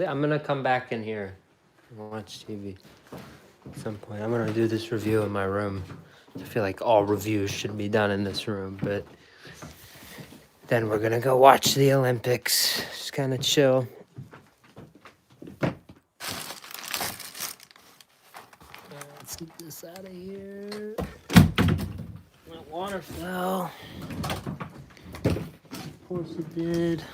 I'm gonna come back in here and watch TV at some point. I'm gonna do this review in my room. I feel like all reviews should be done in this room, but then we're gonna go watch the Olympics. Just kind of chill. Let's get this out of here. My water fell. Of course it did.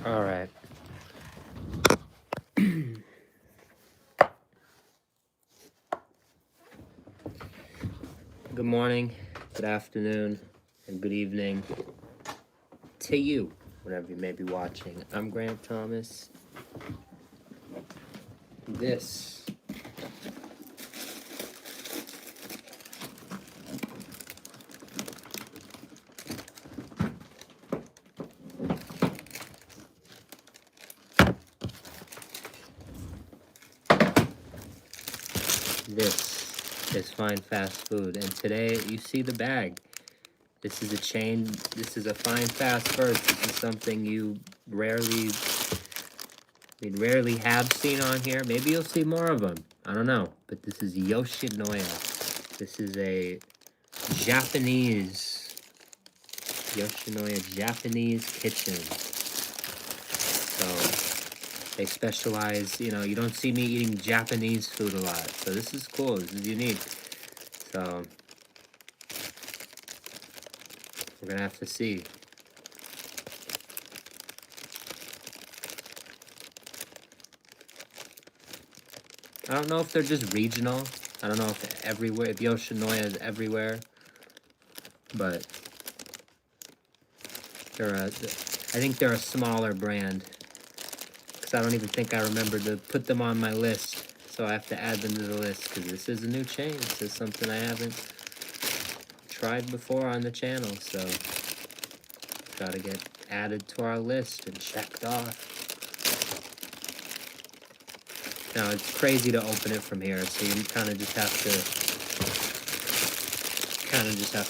All right. Good morning, good afternoon, and good evening to you, whenever you may be watching. I'm Grant Thomas. This is fine fast food, and today you see the bag. This is a chain. This is a fine fast first. This is something you rarely have seen on here. Maybe you'll see more of them. I don't know. But this is Yoshinoya. This is a Japanese Yoshinoya Japanese kitchen. So they specialize, you don't see me eating Japanese food a lot. So this is cool. This is unique. So we're gonna have to see. I don't know if they're just regional. I don't know if Yoshinoya is everywhere, but I think they're a smaller brand, because I don't even think I remember to put them on my list, so I have to add them to the list, because this is a new chain. This is something I haven't tried before on the channel, so gotta get added to our list and checked off. Now, it's crazy to open it from here, so you kind of just have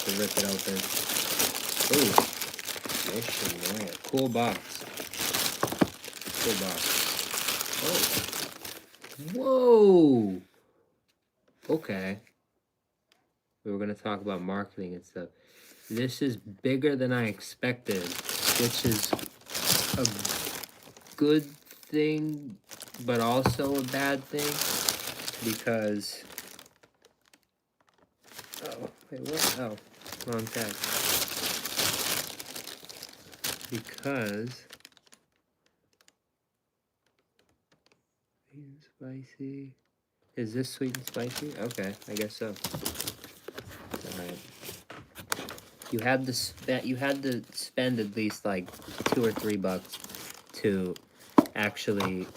to rip it open. Ooh, Yoshinoya. Cool box. Cool box. Oh. Whoa! Okay. We were going to talk about marketing and stuff. This is bigger than I expected, which is a good thing, but also a bad thing, because wait, what? Oh, wrong tag. Because sweet and spicy. Is this sweet and spicy? Okay, I guess so. All right. You had to spend at least like $2 or $3 to actually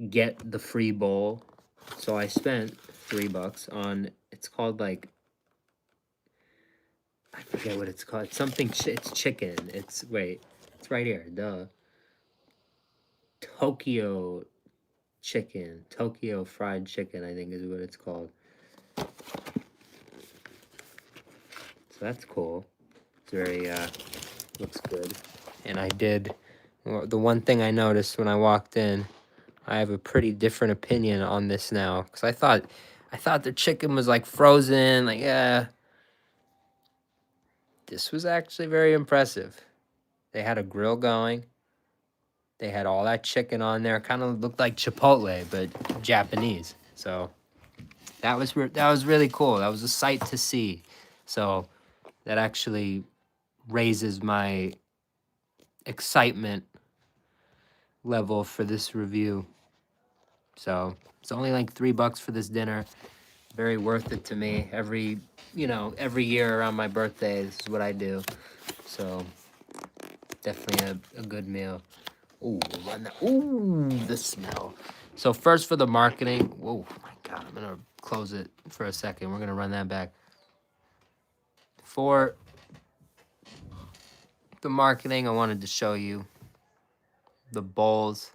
get the free bowl. So I spent $3 on, it's called like, I forget what it's called. It's something, it's chicken. It's right here, duh. Tokyo fried chicken, I think is what it's called. So that's cool. It's very, looks good. And the one thing I noticed when I walked in, I have a pretty different opinion on this now, because I thought the chicken was like frozen, like, yeah. This was actually very impressive. They had a grill going. They had all that chicken on there. Kind of looked like Chipotle, but Japanese. So that was really cool. That was a sight to see. So that actually raises my excitement level for this review. So it's only like $3 for this dinner. Very worth it to me. Every year around my birthday, this is what I do. So definitely a good meal. Ooh, the smell. So first for the marketing. Whoa, my God, I'm gonna close it for a second. We're gonna run that back. For the marketing, I wanted to show you the bowls,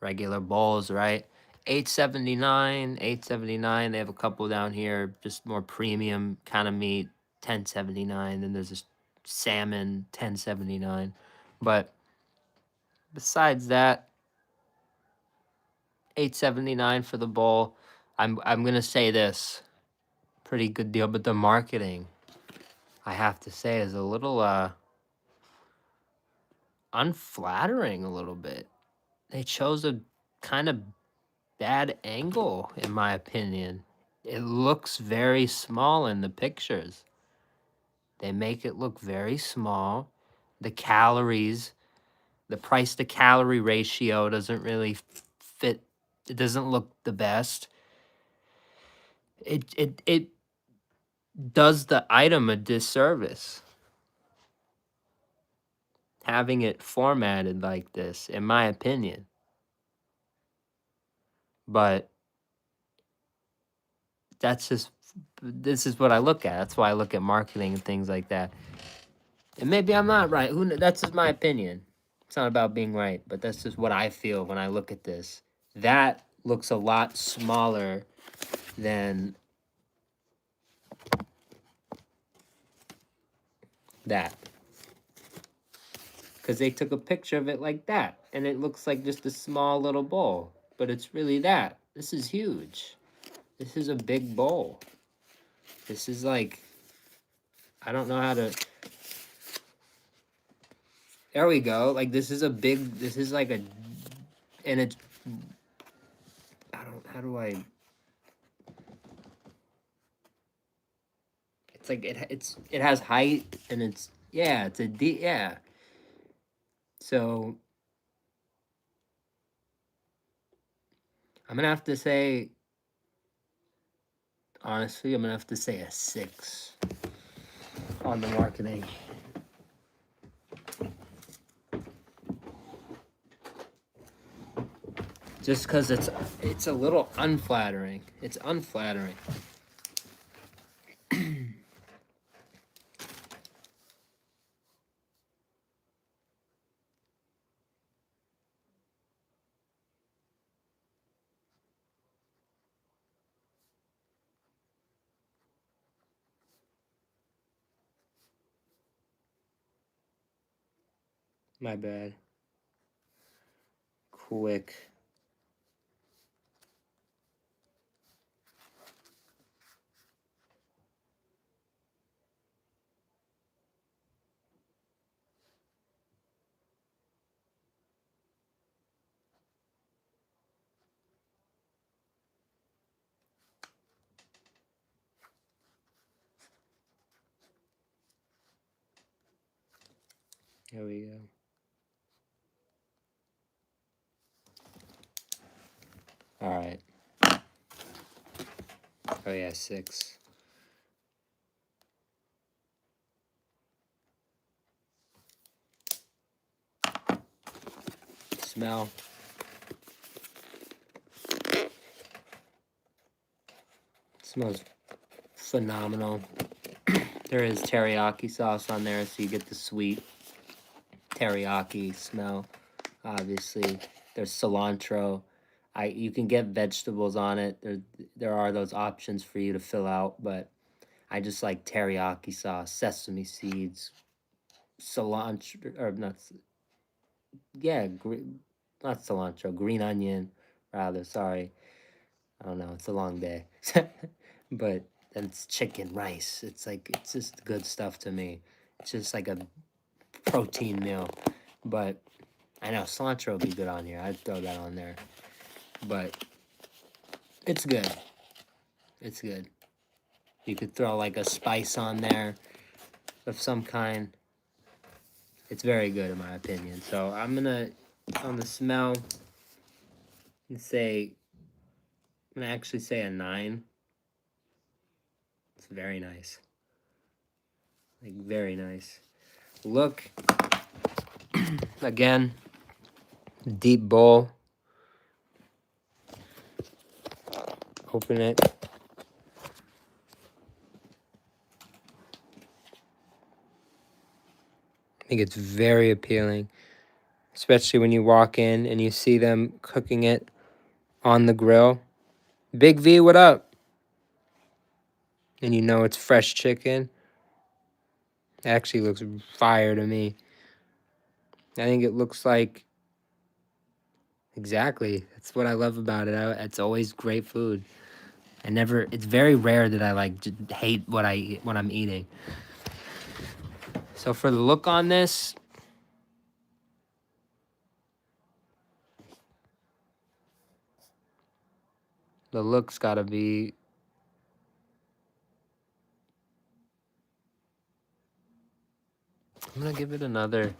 regular bowls, right? $8.79. They have a couple down here, just more premium kind of meat. $10.79. Then there's a salmon, $10.79. But besides that, $8.79 for the bowl. I'm gonna say this, pretty good deal, but the marketing, I have to say, is a little unflattering a little bit. They chose a kind of bad angle, in my opinion. It looks very small in the pictures. They make it look very small. The calories, the price to calorie ratio doesn't really fit. It doesn't look the best. It does the item a disservice, having it formatted like this, in my opinion. But this is what I look at. That's why I look at marketing and things like that. And maybe I'm not right. That's just my opinion. It's not about being right, but that's just what I feel when I look at this. That looks a lot smaller than that. Because they took a picture of it like that, and it looks like just a small little bowl. But it's really that. This is huge. This is a big bowl. This is like, I don't know how to... There we go. Like, this is a big... This is like a... And it's... How do I... It's like, it has height, and it's... Yeah, it's a D... Yeah. So... I'm gonna have to say... Honestly, I'm gonna have to say a 6 on the marketing. Just because it's a little unflattering. It's unflattering. My bad. Quick. There we go. All right. Oh yeah, 6. Smell. Smells phenomenal. There is teriyaki sauce on there, so you get the sweet teriyaki smell. Obviously, there's cilantro. You can get vegetables on it. There are those options for you to fill out, but I just like teriyaki sauce, sesame seeds, cilantro, or not. Yeah, not cilantro, green onion, rather. Sorry, I don't know. It's a long day, but then it's chicken, rice. It's just good stuff to me. It's just like a protein meal, but I know cilantro would be good on here. I'd throw that on there, but it's good. It's good. You could throw like a spice on there of some kind. It's very good in my opinion. So I'm gonna, on the smell, I'm gonna actually say a 9. It's very nice. Like, very nice. Look, again, deep bowl. Open it. I think it's very appealing, especially when you walk in and you see them cooking it on the grill. Big V, what up? And you know it's fresh chicken. It actually looks fire to me. I think it looks like exactly. That's what I love about it. It's always great food. It's very rare that I like just hate what I'm eating. So for the look on this, the look's gotta be, I'm gonna give it another,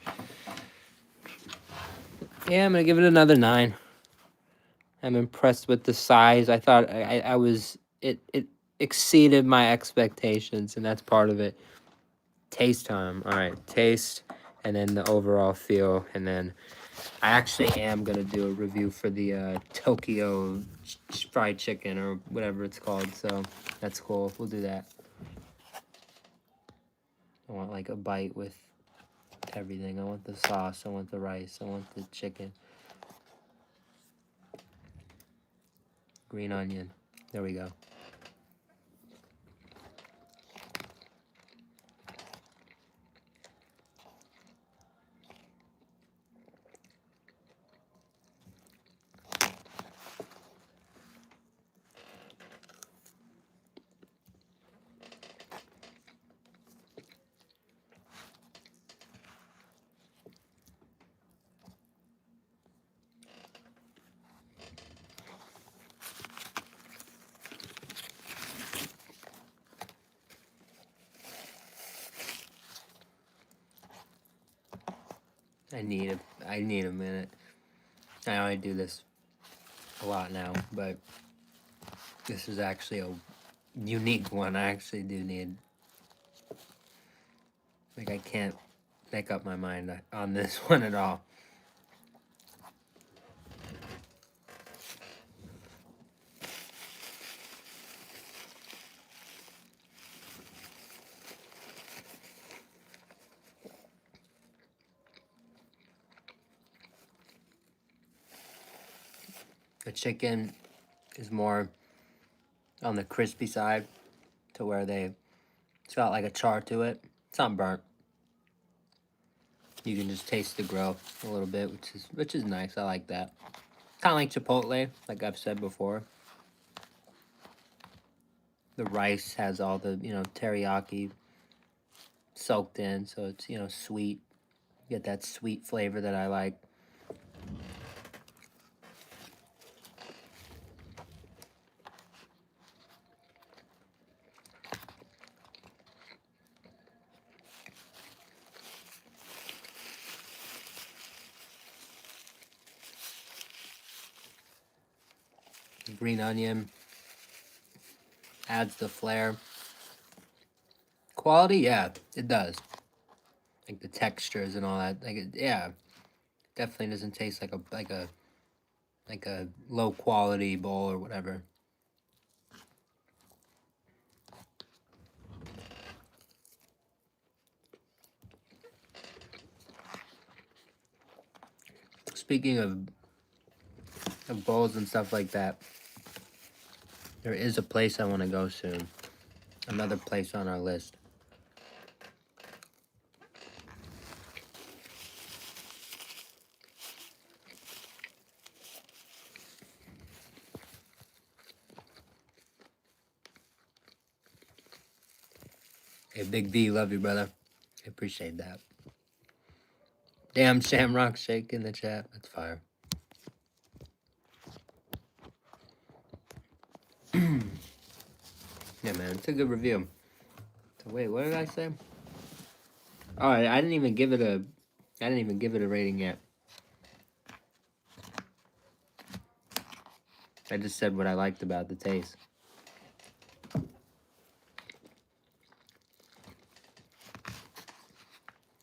yeah, I'm gonna give it another 9. I'm impressed with the size. I thought I was, it exceeded my expectations, and that's part of it. Taste time. All right, taste, and then the overall feel, and then I actually am gonna do a review for the Tokyo fried chicken or whatever it's called. So that's cool. We'll do that. I want like a bite with everything. I want the sauce. I want the rice. I want the chicken. Green onion. There we go. I need a minute. I only do this a lot now, but this is actually a unique one. I actually do need, like, I can't make up my mind on this one at all. The chicken is more on the crispy side, to where it's got like a char to it. It's not burnt. You can just taste the grill a little bit, which is nice. I like that. Kind of like Chipotle, like I've said before. The rice has all the, teriyaki soaked in, so it's, sweet. You get that sweet flavor that I like. Green onion adds the flair. Quality, yeah, it does. Like the textures and all that. Yeah, definitely doesn't taste like a low quality bowl or whatever. Speaking of bowls and stuff like that, there is a place I want to go soon. Another place on our list. Hey, Big V, love you, brother. I appreciate that. Damn, Shamrock Shake in the chat. That's fire. Yeah, man, it's a good review. So wait, what did I say? Oh, I didn't even give it a rating yet. I just said what I liked about the taste.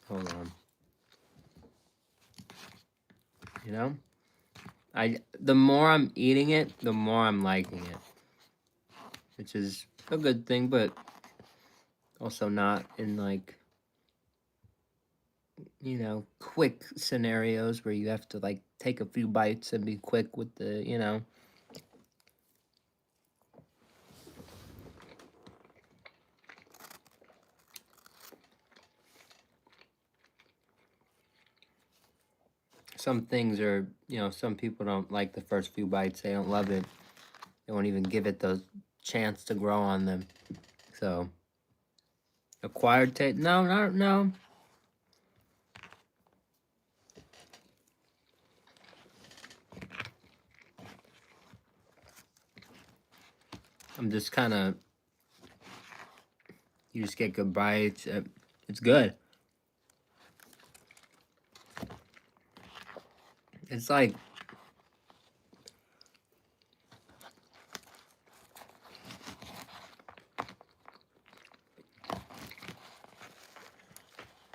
Hold on. You know? The more I'm eating it, the more I'm liking it. Which is a good thing, but also not in like, quick scenarios where you have to like take a few bites and be quick with the. some things are, some people don't like the first few bites. They don't love it. They won't even give it the chance to grow on them. So, acquired taste? No, no. I'm just kind of, you just get good bites. It's good. It's like,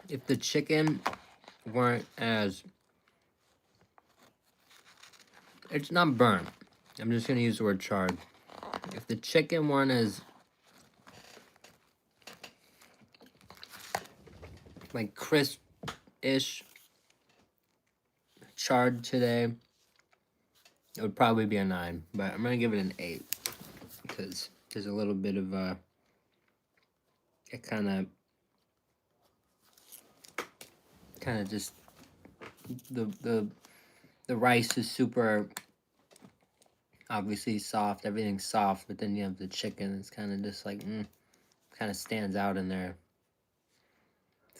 if the chicken weren't as, it's not burnt. I'm just going to use the word charred. If the chicken weren't as, like, crisp-ish, charred today, it would probably be a 9. But I'm going to give it an 8. Because there's a little bit of, it kind of just, the rice is super, obviously soft. Everything's soft, but then you have the chicken. It's kind of just like, kind of stands out in there.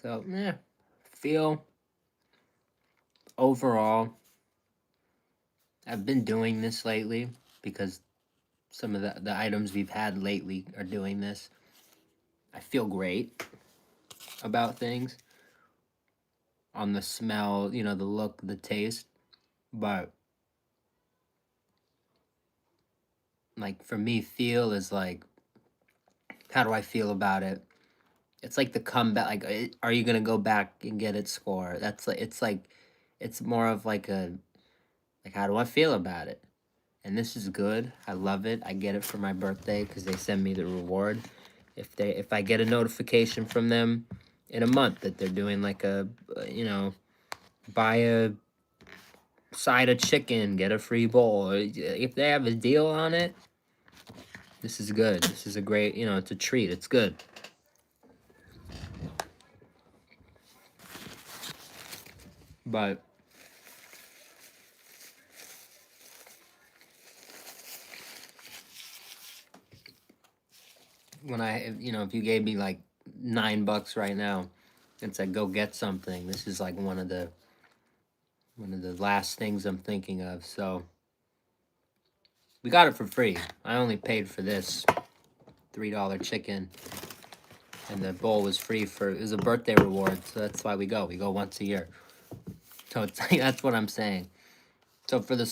So, feel overall, I've been doing this lately because some of the items we've had lately are doing this. I feel great about things on the smell, the look, the taste, but like for me, feel is like, how do I feel about it? It's like the comeback. Like, are you gonna go back and get it score? That's like, it's more of like how do I feel about it? And this is good. I love it. I get it for my birthday because they send me the reward. If I get a notification from them in a month that they're doing like buy a side of chicken, get a free bowl. If they have a deal on it, this is good. This is a great, it's a treat. It's good. But when if you gave me like $9 right now and said go get something, this is like one of the last things I'm thinking of. So we got it for free. I only paid for this $3 chicken, and the bowl was free it was a birthday reward. So that's why we go once a year. So it's like, that's what I'm saying. So for the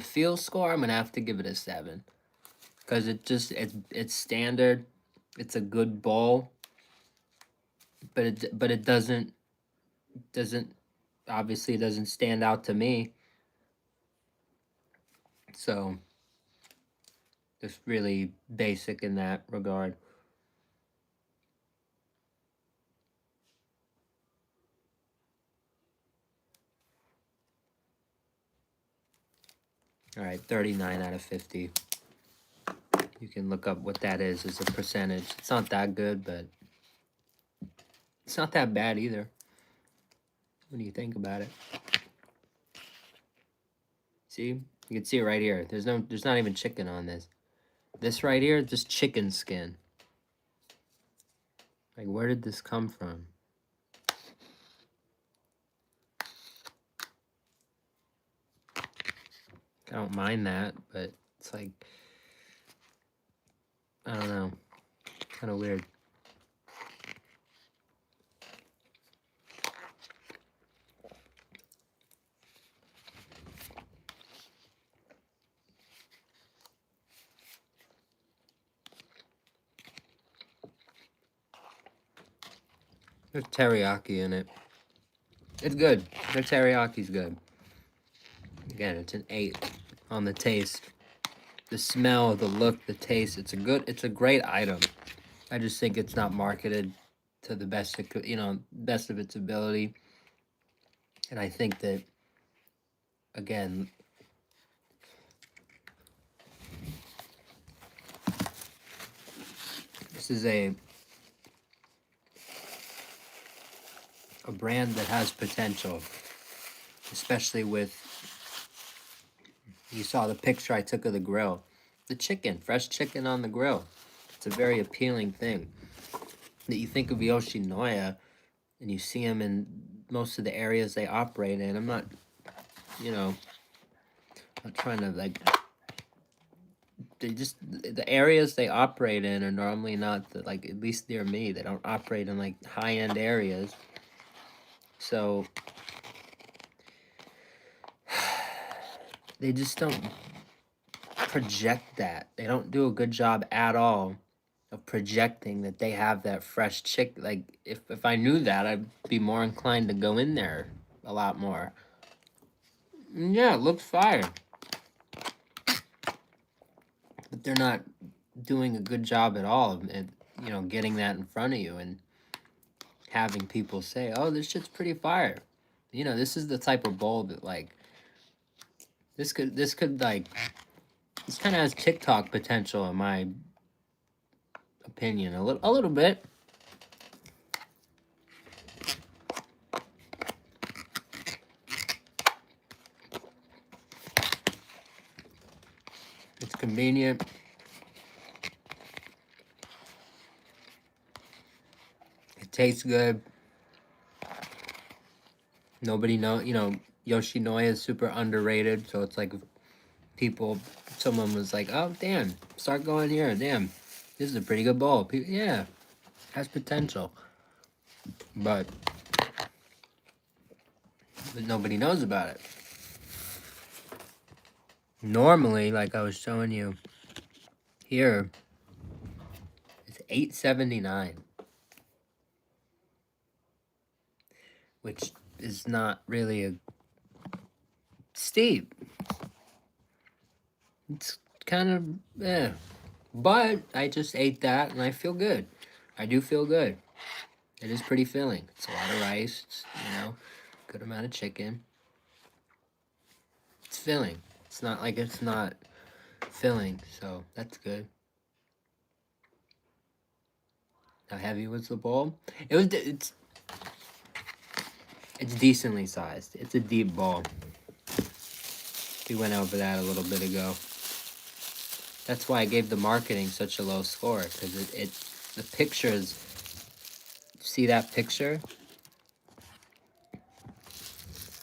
feel score, I'm gonna have to give it a 7 because it's standard. It's a good bowl, but it doesn't obviously, it doesn't stand out to me. So just really basic in that regard. All right, 39 out of 50. You can look up what that is as a percentage. It's not that good, but it's not that bad either. What do you think about it? See? You can see it right here. There's not even chicken on this. This right here, just chicken skin. Like, where did this come from? I don't mind that, but it's like, I don't know. Kind of weird. There's teriyaki in it. It's good. The teriyaki's good. Again, it's an 8 on the taste. The smell, the look, the taste. It's a great item. I just think it's not marketed to the best best of its ability. And I think that, again, this is a brand that has potential. especially with, you saw the picture I took of the grill. The chicken, fresh chicken on the grill. It's a very appealing thing. That you think of Yoshinoya and you see them in most of the areas they operate in. I'm not, you know, not trying to like, the areas they operate in are normally not the, like, at least near me, they don't operate in like high-end areas. So they just don't project that. They don't do a good job at all of projecting that they have that fresh chick. Like, if I knew that, I'd be more inclined to go in there a lot more. Yeah, it looks fire. But they're not doing a good job at all at, you know, getting that in front of you and having people say, oh, this shit's pretty fire. You know, this is the type of bowl that, like, this could like, this kind of has TikTok potential in my opinion, a little bit. It's convenient. It tastes good. Nobody know, you know, Yoshinoya is super underrated, so it's like people, someone was like, oh, damn, start going here. Damn, this is a pretty good bowl. Yeah, has potential. But nobody knows about it. Normally, like I was showing you here, it's $8.79, which is not really a steep. It's kind of, eh. But I just ate that and I feel good. I do feel good. It is pretty filling. It's a lot of rice, it's, you know, good amount of chicken. It's filling. It's not like it's not filling, so that's good. How heavy was the bowl? It's decently sized. It's a deep bowl. We went over that a little bit ago. That's why I gave the marketing such a low score, because the pictures, see that picture?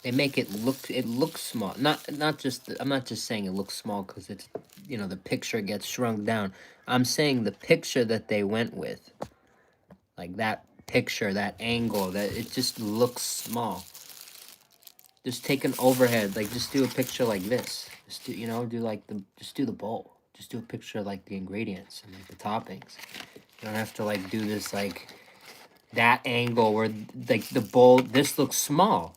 They make it looks small. Not just, I'm not just saying it looks small because it's, you know, the picture gets shrunk down. I'm saying the picture that they went with, like that picture, that angle, that it just looks small. Just take an overhead, like just do a picture like this. Just do, you know, just do the bowl. Just do a picture of like the ingredients and like the toppings. You don't have to like do this like that angle where like the bowl, this looks small.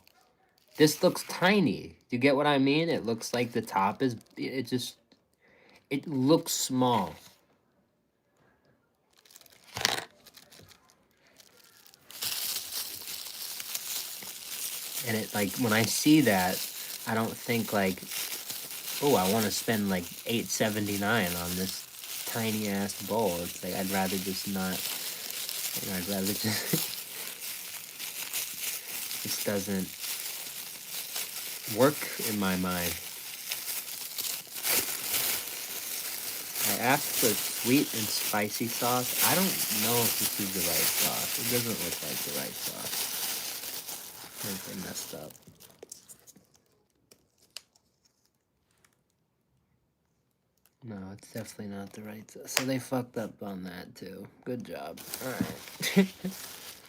This looks tiny. Do you get what I mean? It looks like the top is, it looks small. And it, like, when I see that, I don't think like, oh, I want to spend like $8.79 on this tiny ass bowl. It's like, I'd rather just not, you know, I'd rather just, this doesn't work in my mind. I asked for sweet and spicy sauce. I don't know if this is the right sauce. It doesn't look like the right sauce. I think they messed up. No, it's definitely not the right sauce. So they fucked up on that too. Good job. Alright.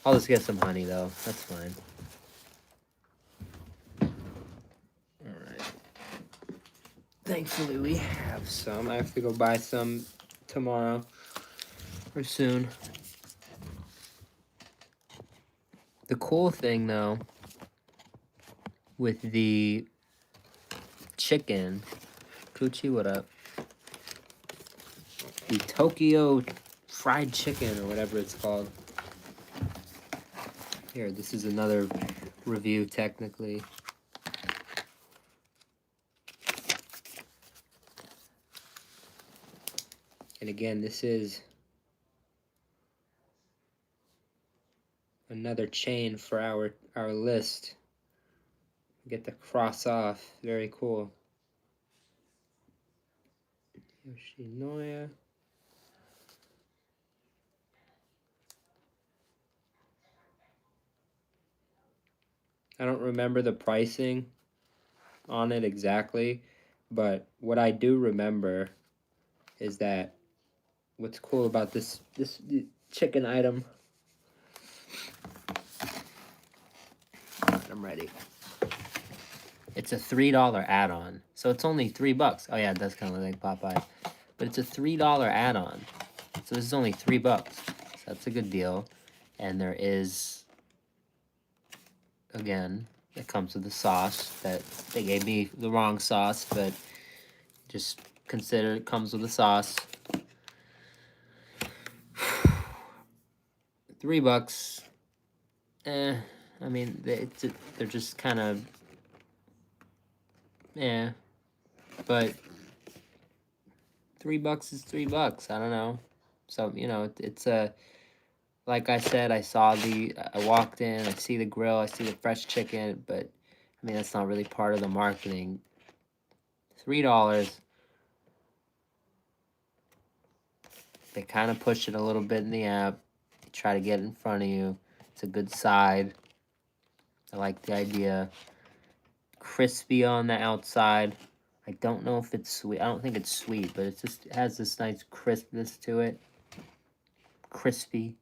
I'll just get some honey though. That's fine. Alright. Thankfully we have some. I have to go buy some tomorrow or soon. The cool thing though with the chicken, Coochie, what up? The Tokyo fried chicken or whatever it's called. Here, this is another review technically. And again, this is another chain for our list. Get the cross off. Very cool. Yoshinoya. I don't remember the pricing on it exactly, but what I do remember is that what's cool about this chicken item. I'm ready. It's a $3 add-on, so it's only $3. Oh yeah, it does kind of look like Popeye, but it's a $3 add-on, so this is only $3. So that's a good deal, and there is, again, it comes with the sauce that they gave me the wrong sauce, but just consider it comes with the sauce. $3. I mean, they're just kind of, but $3 is $3. I don't know. So, you know, it's a, like I said, I walked in, I see the grill, I see the fresh chicken, but I mean, that's not really part of the marketing. $3. They kind of push it a little bit in the app. They try to get it in front of you. It's a good side. I like the idea. Crispy on the outside. I don't know if it's sweet. I don't think it's sweet, but it has this nice crispness to it. Crispy.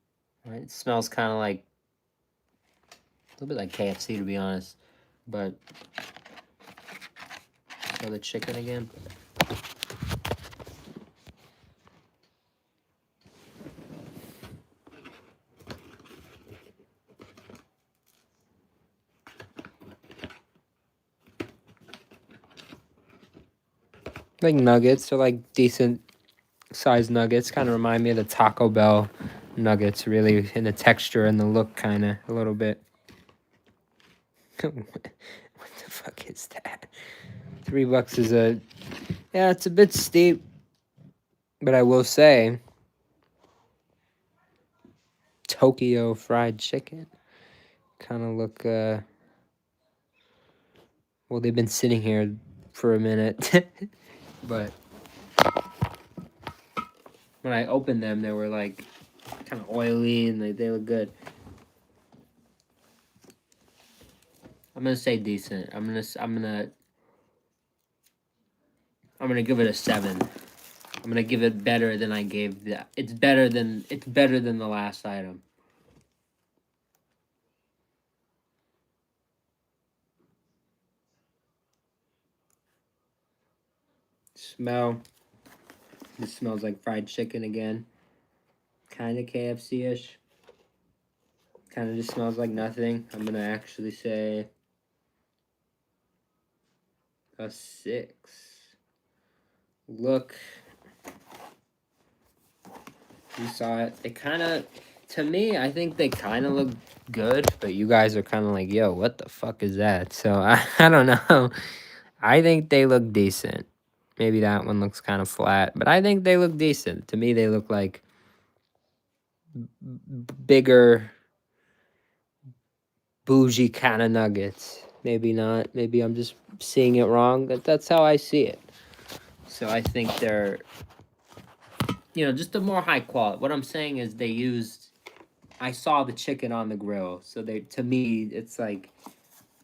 Right? It smells kind of like a little bit like KFC, to be honest. But show the chicken again. Like nuggets, they're like decent sized nuggets. Kind of remind me of the Taco Bell nuggets, really, in the texture and the look, kind of a little bit. What the fuck is that? $3 is it's a bit steep, but I will say, Tokyo fried chicken kind of look. Well, they've been sitting here for a minute, but when I opened them, they were like kind of oily and they look good. I'm gonna say decent. I'm gonna give it a 7. I'm gonna give it better than I gave the. It's better than the last item. Smell. This smells like fried chicken again. Kind of KFC-ish. Kind of just smells like nothing. I'm gonna actually say a 6. Look. You saw it. They kind of, to me, I think they kind of look good, but you guys are kind of like, yo, what the fuck is that? So I don't know. I think they look decent. Maybe that one looks kind of flat, but I think they look decent. To me, they look like bigger, bougie kind of nuggets. Maybe not. Maybe I'm just seeing it wrong, but that's how I see it. So I think they're, just a more high quality. What I'm saying is I saw the chicken on the grill. So to me, it's like,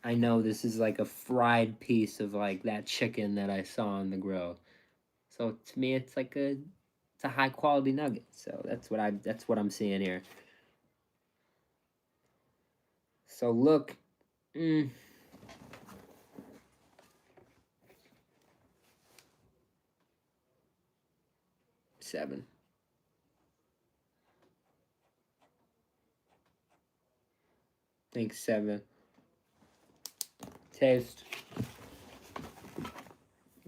I know this is like a fried piece of like that chicken that I saw on the grill. So to me, it's a high quality nugget. So that's what I'm seeing here. So look, 7. I think 7. Taste.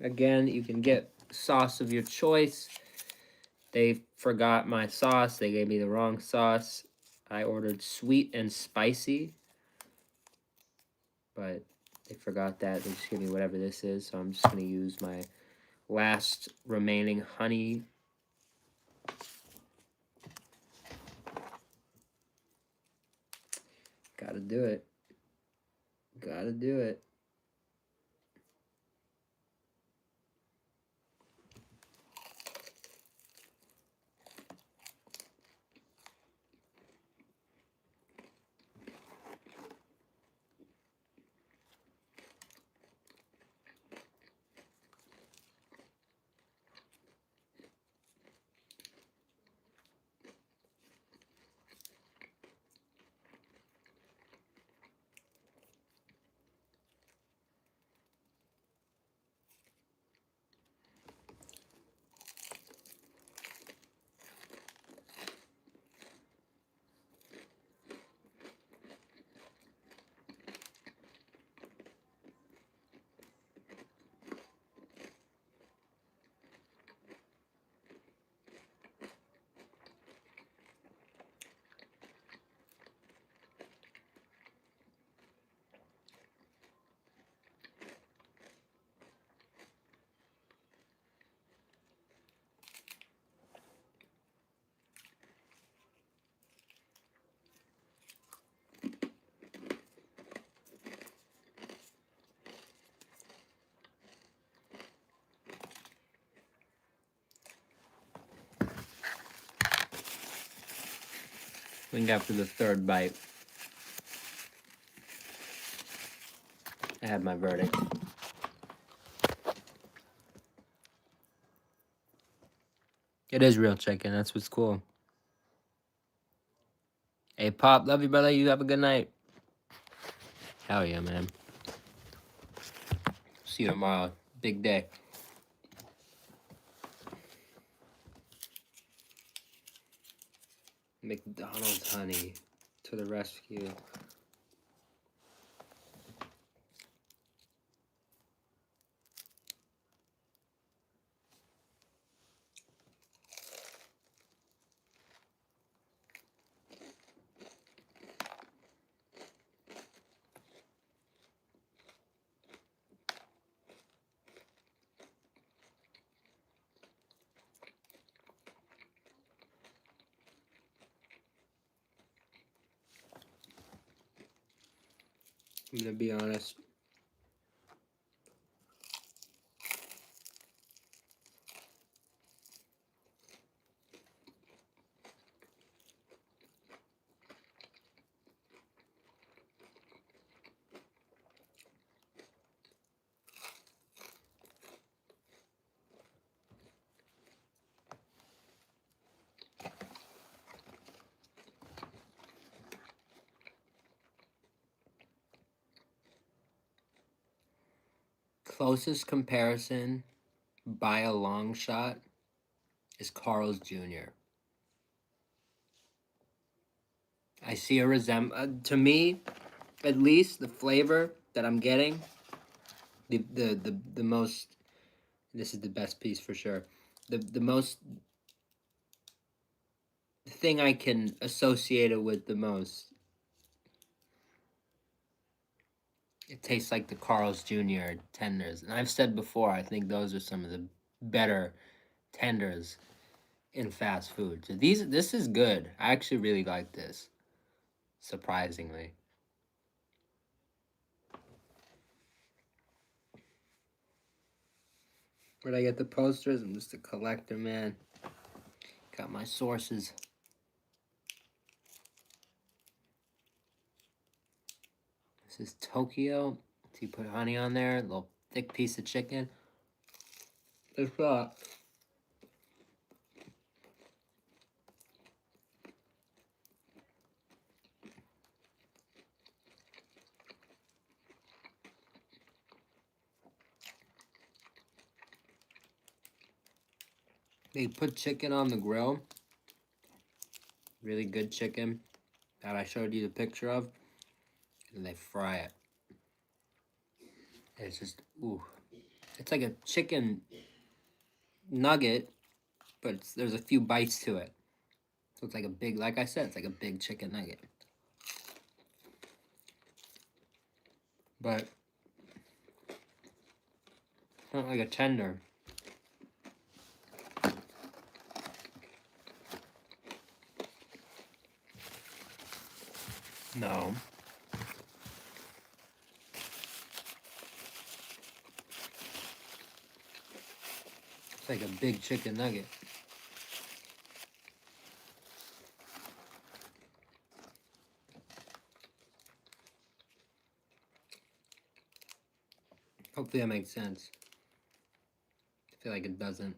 Again, you can get sauce of your choice. They forgot my sauce. They gave me the wrong sauce. I ordered sweet and spicy, but they forgot that. They just gave me whatever this is, so I'm just going to use my last remaining honey. Gotta do it. Gotta do it. I think after the third bite, I had my verdict. It is real chicken. That's what's cool. Hey, Pop. Love you, brother. You have a good night. Hell yeah, man. See you tomorrow. Big day. McDonald's honey to the rescue. I'm gonna be honest. Closest comparison by a long shot is Carl's Jr. I see a to me, at least the flavor that I'm getting, the most, this is the best piece for sure. The most, the thing I can associate it with the most, it tastes like the Carl's Jr. tenders. And I've said before, I think those are some of the better tenders in fast food. So this is good. I actually really like this, surprisingly. Where'd I get the posters? I'm just a collector, man. Got my sources. This is Tokyo. So you put honey on there, a little thick piece of chicken. It's they put chicken on the grill. Really good chicken that I showed you the picture of. And they fry it. And it's just, ooh. It's like a chicken nugget, but there's a few bites to it. So it's like a big, like I said, it's like a big chicken nugget. But it's not like a tender. No. It's like a big chicken nugget. Hopefully that makes sense. I feel like it doesn't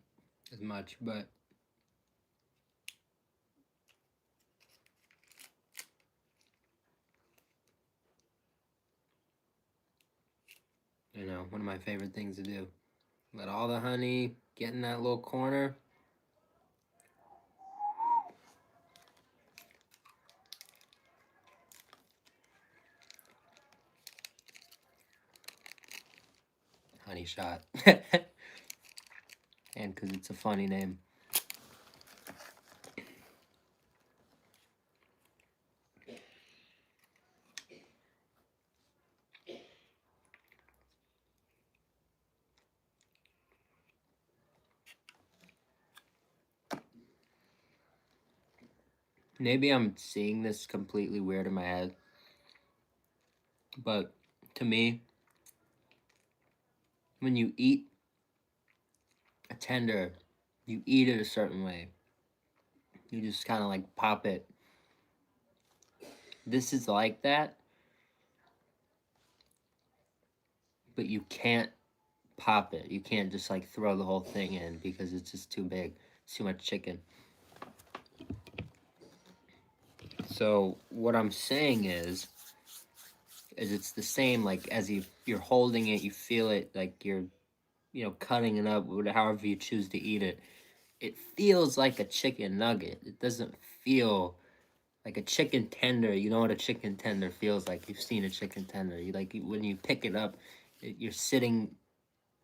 as much, but you know, one of my favorite things to do. Let all the honey get in that little corner. Honey shot. And because it's a funny name. Maybe I'm seeing this completely weird in my head, but to me, when you eat a tender, you eat it a certain way. You just kind of like pop it This is like that, but you can't pop it. You can't just like throw the whole thing in because it's just too big. It's too much chicken. So what I'm saying is it's the same, like as you're holding it, you feel it, like you're, you know, cutting it up, however you choose to eat it. It feels like a chicken nugget. It doesn't feel like a chicken tender. You know what a chicken tender feels like. You've seen a chicken tender. You like when you pick it up, you're sitting,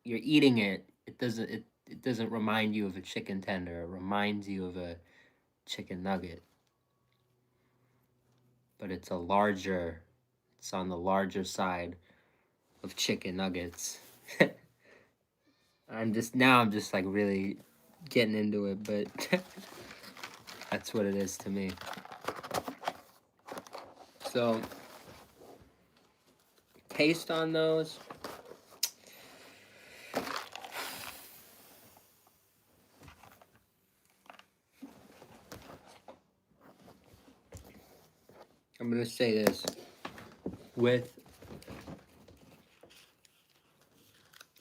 you're eating it. It doesn't remind you of a chicken tender. It reminds you of a chicken nugget. But it's on the larger side of chicken nuggets. I'm just like really getting into it, but that's what it is to me. So, taste on those. I'm gonna say this. With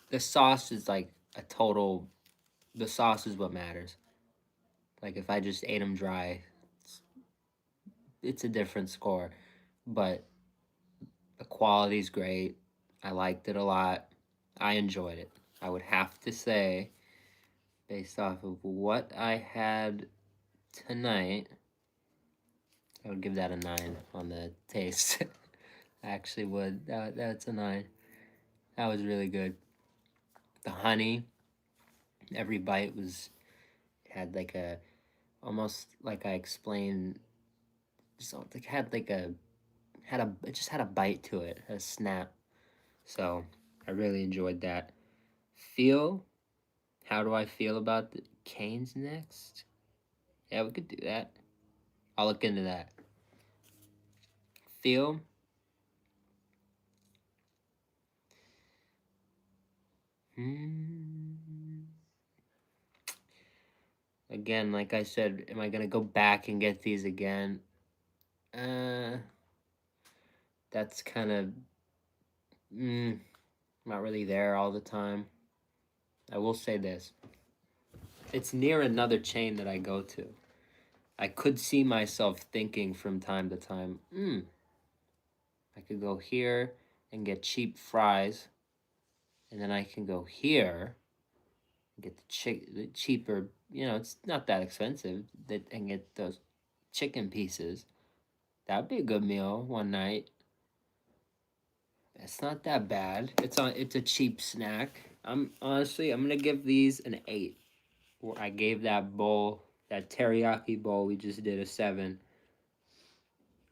the sauce is like a total, the sauce is what matters. Like if I just ate them dry, it's a different score. But the quality's great. I liked it a lot. I enjoyed it. I would have to say, based off of what I had tonight, I would give that a 9 on the taste. I actually would. That's a 9. That was really good. The honey, every bite had like a, almost like I explained, so it had like it just had a bite to it, a snap. So I really enjoyed that. Feel, how do I feel about the canes next? Yeah, we could do that. I'll look into that. Feel, again, like I said, am I gonna go back and get these again? That's kind of not really there all the time. I will say this. It's near another chain that I go to. I could see myself thinking from time to time, I could go here and get cheap fries, and then I can go here and get the cheaper, you know, it's not that expensive, and get those chicken pieces. That'd be a good meal one night. It's not that bad. It's a cheap snack. I'm gonna give these an 8. Where I gave that bowl, that teriyaki bowl we just did, a 7.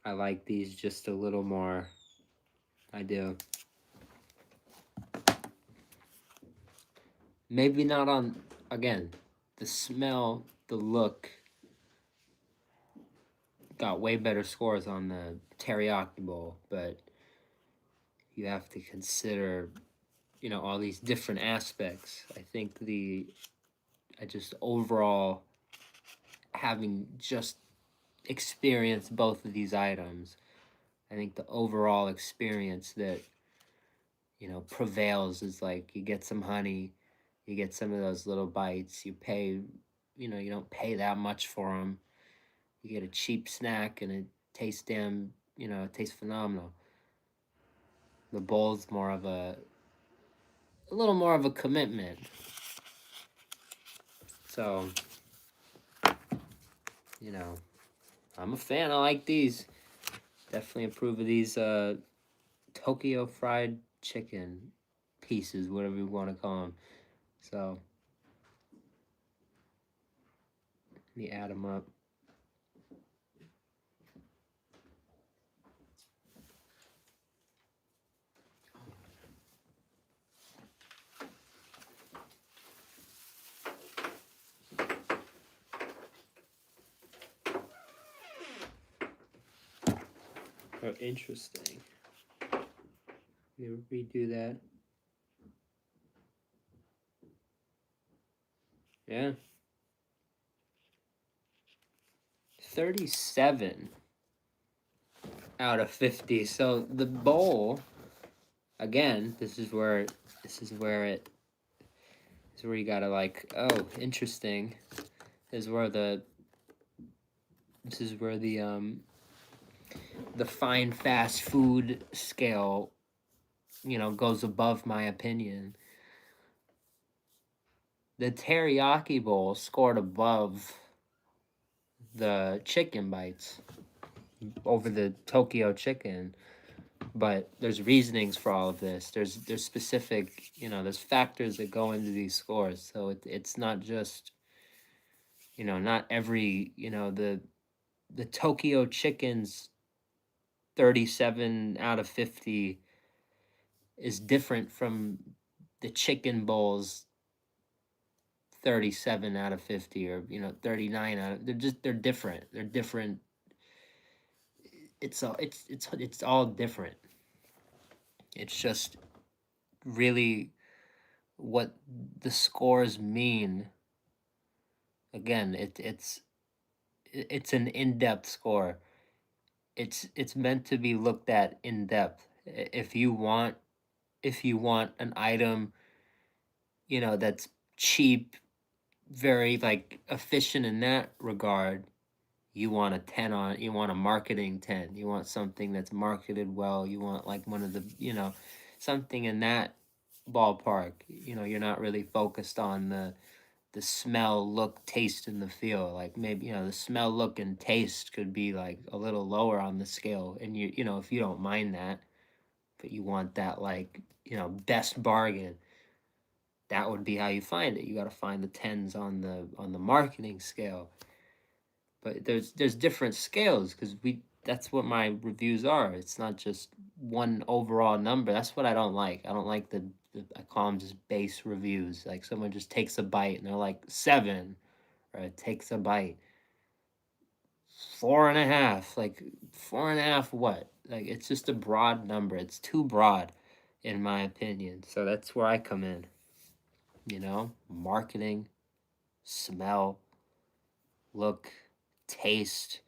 I like these just a little more. I do. Maybe not on, again, the smell, the look got way better scores on the teriyaki bowl, but you have to consider, you know, all these different aspects. I think I just overall, having just experienced both of these items, I think the overall experience that, you know, prevails is like you get some honey, you get some of those little bites, you pay, you know, you don't pay that much for them. You get a cheap snack and it tastes it tastes phenomenal. The bowl's more of a little more of a commitment. So, you know, I'm a fan. I like these. Definitely approve of these Tokyo fried chicken pieces, whatever you want to call them. So, let me add them up. Oh, interesting. Let me redo that. Yeah. 37. out of 50. So the bowl, again, this is where you gotta like, oh, interesting. Is where the this is where the fine fast food scale, goes above my opinion. The teriyaki bowl scored above the chicken bites over the Tokyo chicken, but there's reasonings for all of this. There's specific, there's factors that go into these scores. So it's not just, not every, the Tokyo chicken's 37 out of 50 is different from the chicken bowl's 37 out of 50, or 39 out of, they're different. They're different. It's all different. It's just really what the scores mean. Again, it's an in-depth score. It's meant to be looked at in depth. If you want an item, that's cheap, very like efficient in that regard, you want a 10 on, you want a marketing 10. You want something that's marketed well. You want like one of the, something in that ballpark. You're not really focused on the smell, look, taste, and the feel. Like maybe, the smell, look, and taste could be like a little lower on the scale. And if you don't mind that, but you want that like, best bargain, that would be how you find it. You got to find the tens on the marketing scale. But there's different scales, because that's what my reviews are. It's not just one overall number. That's what I don't like. I don't like I call them just base reviews. Like someone just takes a bite and they're like 7, or it takes a bite 4.5. Like 4.5, what? Like it's just a broad number. It's too broad, in my opinion. So that's where I come in. Marketing, smell, look, taste,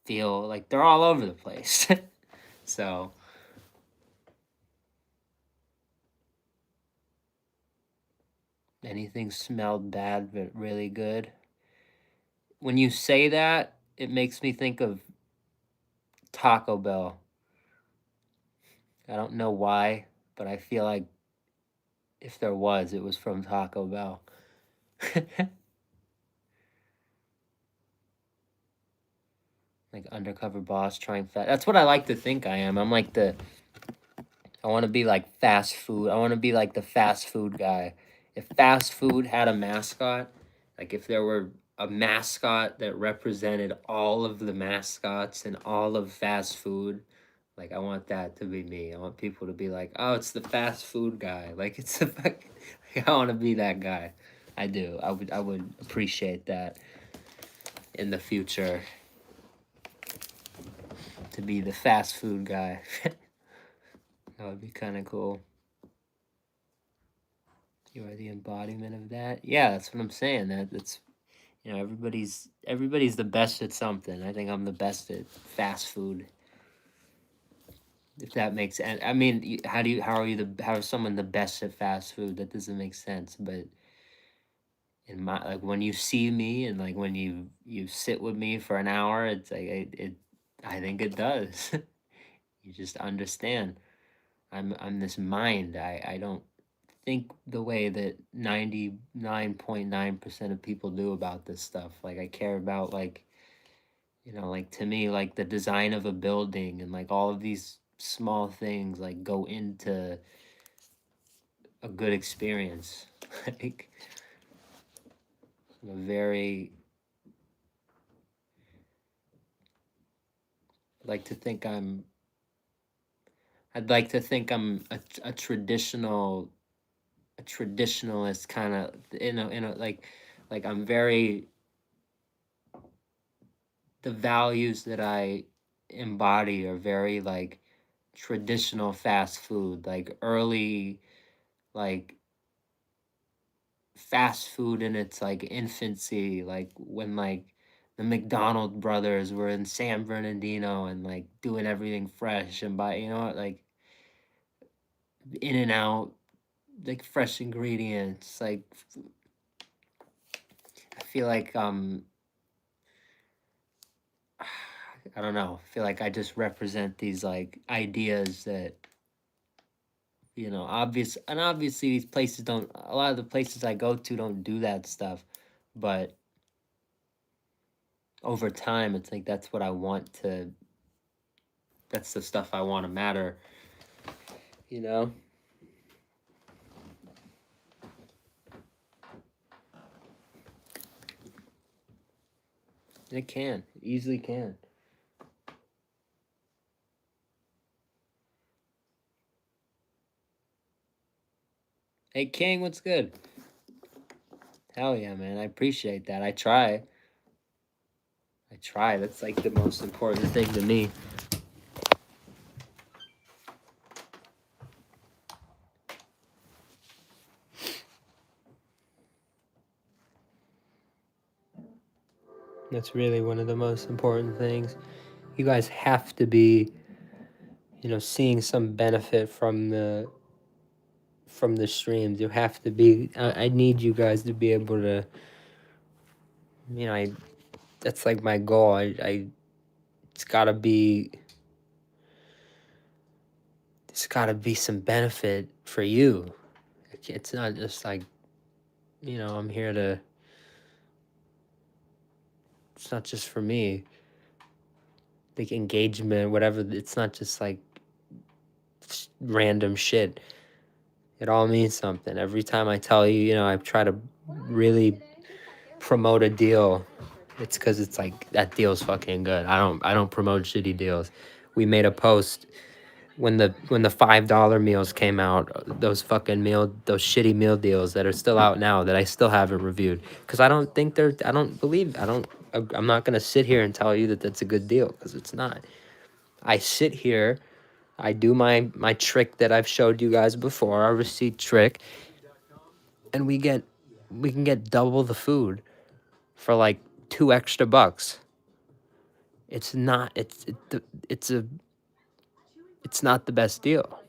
feel, like they're all over the place. So anything smelled bad but really good. When you say that, it makes me think of Taco Bell. I don't know why, but I feel like if there was, it was from Taco Bell. Like undercover boss trying fast. That's what I like to think I am. I'm like I want to be like fast food. I want to be like the fast food guy. If fast food had a mascot, like if there were a mascot that represented all of the mascots and all of fast food, like I want that to be me. I want people to be like, "Oh, it's the fast food guy." Like it's the like, I want to be that guy. I do. I would appreciate that in the future, to be the fast food guy. That would be kind of cool. You are the embodiment of that. Yeah, that's what I'm saying. That's everybody's the best at something. I think I'm the best at fast food. If that makes sense. I mean, how is someone the best at fast food? That doesn't make sense. But in my, like, when you see me, and like when you sit with me for an hour, it's like I think it does. You just understand. I'm this mind. I don't think the way that 99.9% of people do about this stuff. Like I care about like, like to me, like the design of a building, and like all of these small things like go into a good experience. Like I'm a very, like to think I'm I'd like to think I'm a traditionalist kind of, like I'm very, the values that I embody are very like traditional fast food, like early, like fast food in its like infancy, like when like the McDonald brothers were in San Bernardino and like doing everything fresh and buy, you know what, like in and out, like fresh ingredients. Like I feel like I don't know. I feel like I just represent these like ideas that, obviously these places don't, a lot of the places I go to don't do that stuff, but over time it's like that's what I want to, that's the stuff I want to matter, you know? It can, easily can. Hey King, what's good? Hell yeah, man. I appreciate that. I try. I try. That's like the most important thing to me. That's really one of the most important things. You guys have to be, seeing some benefit from the streams. You have to be. I need you guys to be able to. I That's like my goal. I it's gotta be. It's gotta be some benefit for you. It's not just like, I'm here to. It's not just for me. Like engagement, whatever. It's not just like random shit. It all means something. Every time I tell you, I try to really promote a deal. It's because it's like that deal's fucking good. I don't promote shitty deals. We made a post when the $5 meals came out. Those shitty meal deals that are still out now that I still haven't reviewed because I don't think they're. I don't believe. I don't. I'm not gonna sit here and tell you that that's a good deal because it's not. I sit here. I do my trick that I've showed you guys before, our receipt trick, and we can get double the food for like $2 extra. It's not it's a it's not the best deal.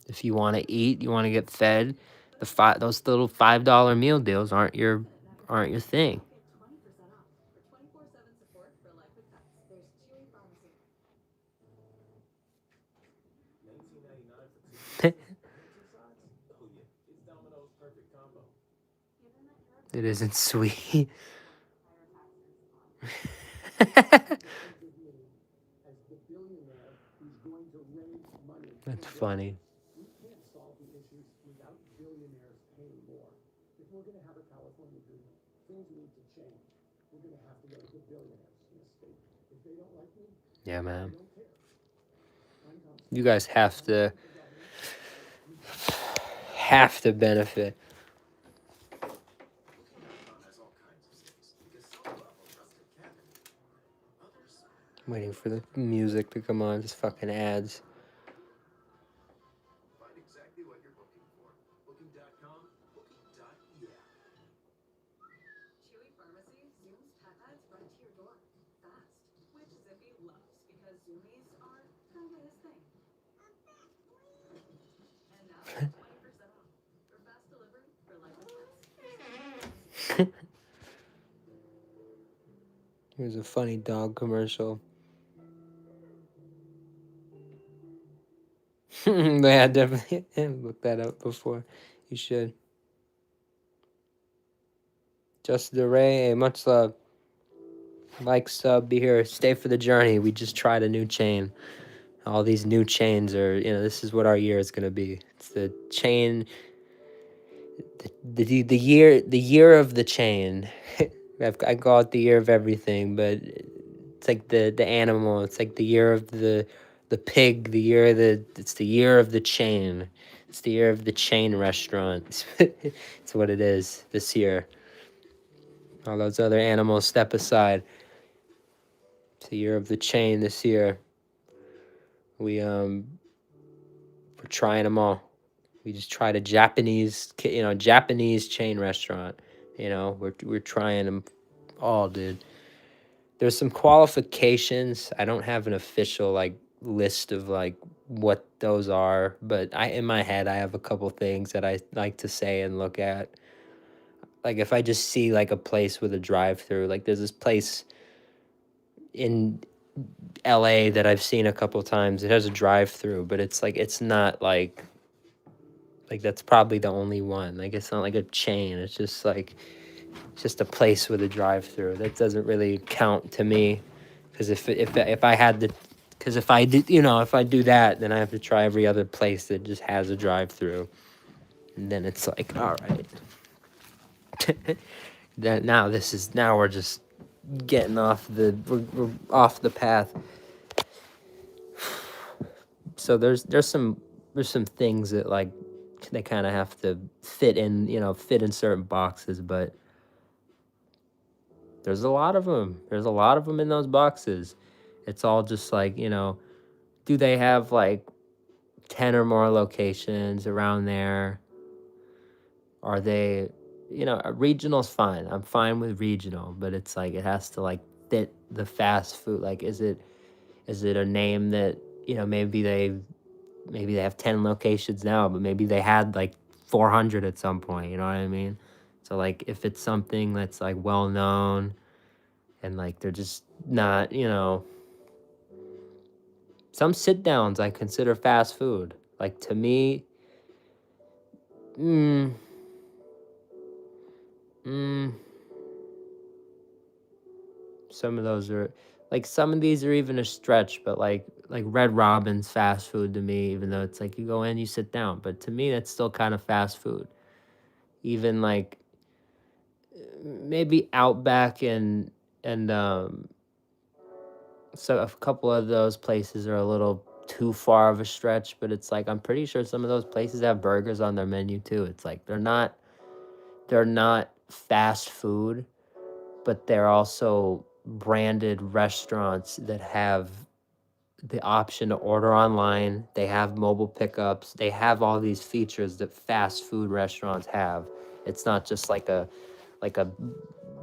If you want to eat, you want to get fed, those little $5 meal deals aren't your thing. It isn't sweet. That's funny. Yeah, man. You guys have to benefit. Waiting for the music to come on, just fucking ads. Here's a funny dog commercial. Yeah, definitely look that up before. You should. Just the Ray, hey, much love. Like, sub, be here. Stay for the journey. We just tried a new chain. All these new chains are, this is what our year is gonna be. It's the chain, the year of the chain. I call it the year of everything, but it's like the animal. It's like the year of the pig. It's the year of the chain. It's the year of the chain restaurant. It's what it is this year. All those other animals step aside. It's the year of the chain this year. We're trying them all. We just tried a Japanese chain restaurant. We're trying them all, dude. There's some qualifications. I don't have an official like list of like what those are, but I in my head I have a couple things that I like to say and look at. Like if I just see like a place with a drive-through, like there's this place in LA that I've seen a couple times. It has a drive-through, but it's like it's not like that's probably the only one. Like it's not like a chain. It's just like it's just a place with a drive-through. That doesn't really count to me, because if I had to, because if I did, if I do that, then I have to try every other place that just has a drive-through, and then it's like, all right, then now we're just getting off we're off the path. So there's some things that like they kind of have to fit in certain boxes, but there's a lot of them. There's a lot of them in those boxes. It's all just like, do they have like 10 or more locations around there? Are they, regional's fine. I'm fine with regional, but it's like it has to like fit the fast food. Like, is it a name that, maybe they have 10 locations now, but maybe they had like 400 at some point, you know what I mean? So like if it's something that's like well known and like they're just not, some sit downs I consider fast food. Like to me, mm, mm, some of those are like some of these are even a stretch, but like Red Robin's fast food to me, even though it's like you go in, you sit down. But to me that's still kind of fast food. Even like maybe Outback and so a couple of those places are a little too far of a stretch, but it's like I'm pretty sure some of those places have burgers on their menu too. It's like they're not fast food, but they're also branded restaurants that have the option to order online. They have mobile pickups. They have all these features that fast food restaurants have. It's not just like a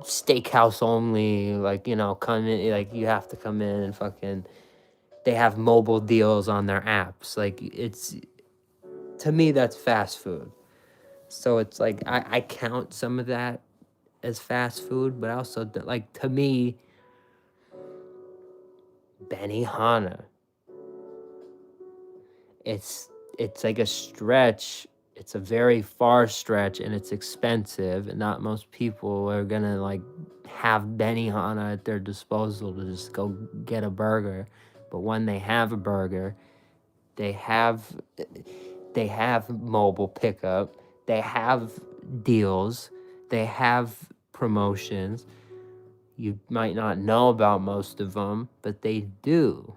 steakhouse only, like, come in, like you have to come in and fucking they have mobile deals on their apps. Like it's to me that's fast food. So it's like I count some of that as fast food, but also like to me, Benihana, it's it's like a stretch. It's a very far stretch and it's expensive, and not most people are gonna like have Benihana at their disposal to just go get a burger. But when they have a burger, they have they have mobile pickup, they have deals, they have promotions. You might not know about most of them, but they do.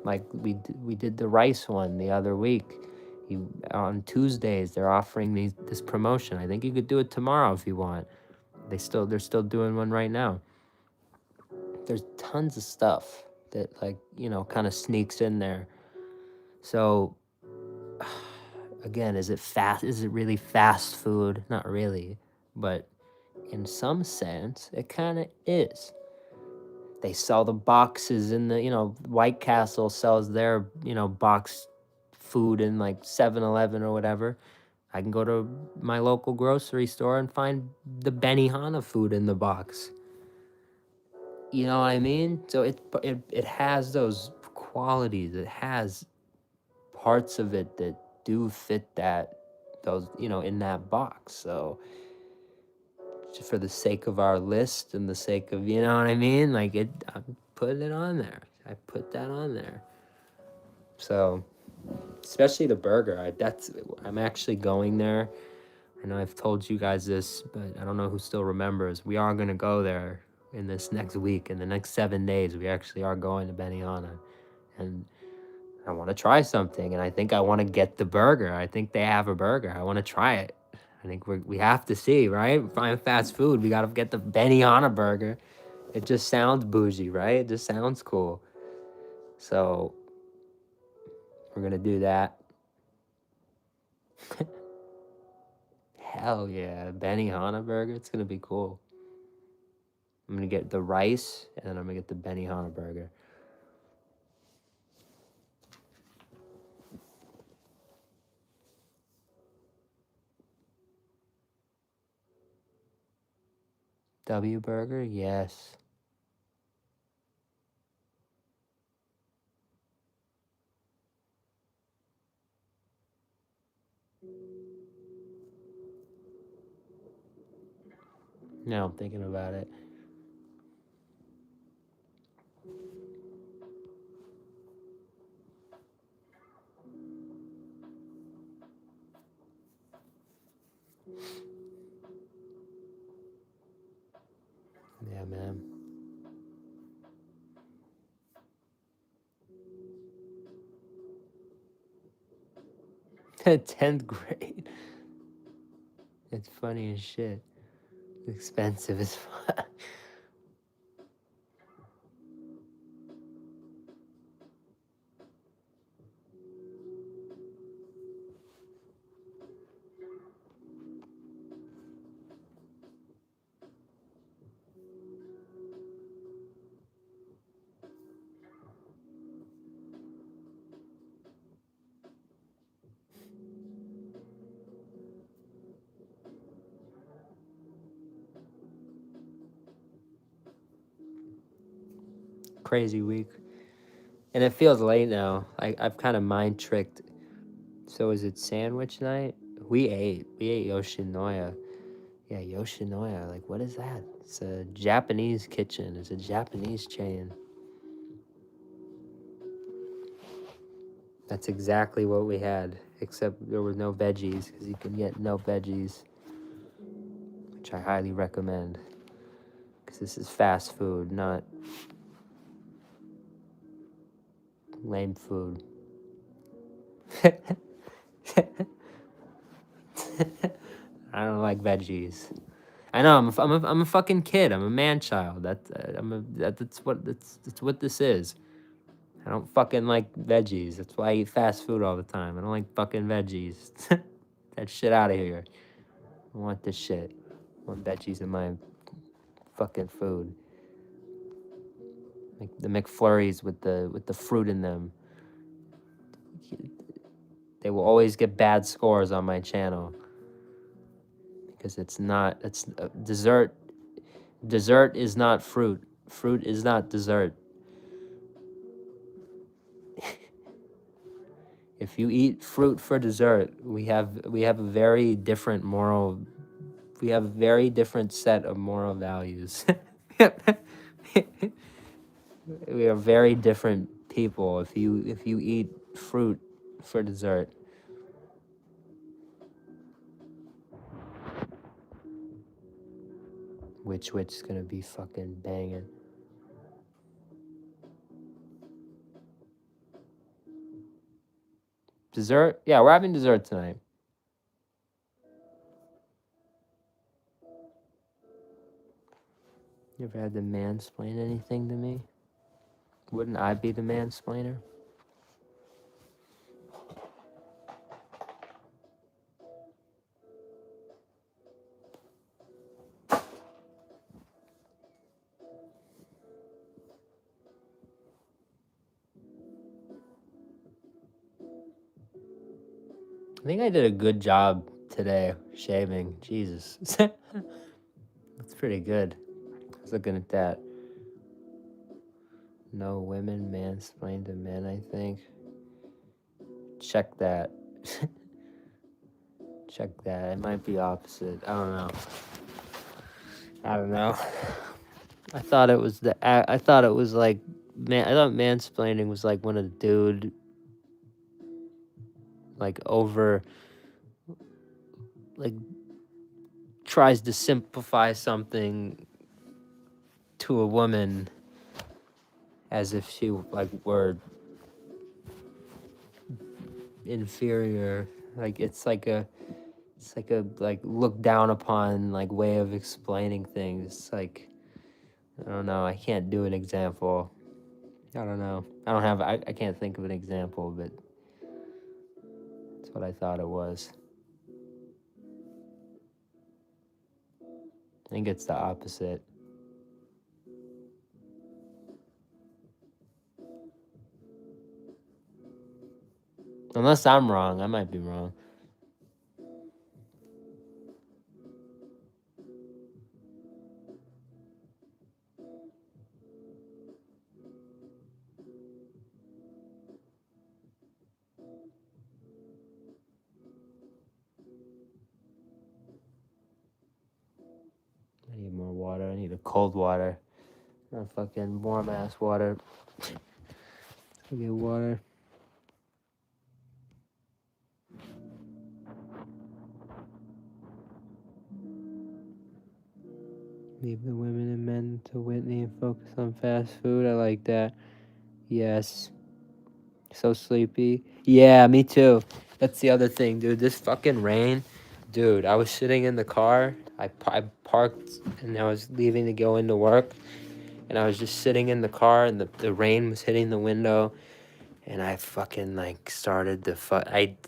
Like we did the rice one the other week. On Tuesdays they're offering this promotion. I think you could do it tomorrow if you want. They're still doing one right now. There's tons of stuff that like kind of sneaks in there. So again, is it really fast food? Not really, but in some sense it kind of is. They sell the boxes in White Castle sells their box food in like 7-Eleven or whatever. I can go to my local grocery store and find the Benihana food in the box. You know what I mean? So it has those qualities. It has parts of it that do fit those in that box. So just for the sake of our list and the sake of what I mean, like I'm putting it on there. I put that on there. So especially the burger. I'm actually going there. I know I've told you guys this, but I don't know who still remembers. We are gonna go there in this next week. In the next 7 days, we actually are going to Benihana, and I want to try something. And I think I want to get the burger. I think they have a burger. I want to try it. I think we have to see, right? Find fast food. We gotta get the Benihana burger. It just sounds bougie, right? It just sounds cool. So we're gonna do that. Hell yeah, Benihana burger. It's gonna be cool. I'm gonna get the rice, and then I'm gonna get the Benihana burger. W burger, yes. Now I'm thinking about it. Yeah, man. 10th grade. It's funny as shit. Expensive as fuck. Crazy week. And it feels late now. I've kind of mind tricked. So is it sandwich night? We ate Yoshinoya. Yeah, Yoshinoya. Like, what is that? It's a Japanese kitchen. It's a Japanese chain. That's exactly what we had, except there were no veggies, because you can get no veggies, which I highly recommend, because this is fast food, not lame food. I don't like veggies. I know I'm a fucking kid. I'm a man child. That's what this is. I don't fucking like veggies. That's why I eat fast food all the time. I don't like fucking veggies. That shit out of here. I want this shit. I want veggies in my fucking food. Like the McFlurries with the fruit in them. They will always get bad scores on my channel because it's dessert. Dessert is not fruit. Fruit is not dessert. If you eat fruit for dessert, we have a very different moral. We have a very different set of moral values. We are very different people if you eat fruit for dessert. Which is gonna be fucking banging. Dessert? Yeah, we're having dessert tonight. You ever had to mansplain anything to me? Wouldn't I be the mansplainer? I think I did a good job today shaving. Jesus. That's pretty good. I was looking at that. No women mansplain to men, I think. Check that. Check that. It might be opposite. I don't know. I don't know. I thought it was I thought it was like man. I thought mansplaining was like when a dude like over like tries to simplify something to a woman as if she like were inferior. Like it's like a like look down upon like way of explaining things. It's like I don't know. I can't do an example. I don't know. I can't think of an example, but that's what I thought it was. I think it's the opposite. Unless I'm wrong. I might be wrong. I need more water. I need a cold water. Not fucking warm ass water. I get water. Leave the women and men to Whitney and focus on fast food. I like that. Yes. So sleepy. Yeah, me too. That's the other thing, dude. This fucking rain. Dude, I was sitting in the car. I parked and I was leaving to go into work. And I was just sitting in the car and the rain was hitting the window. And I fucking like I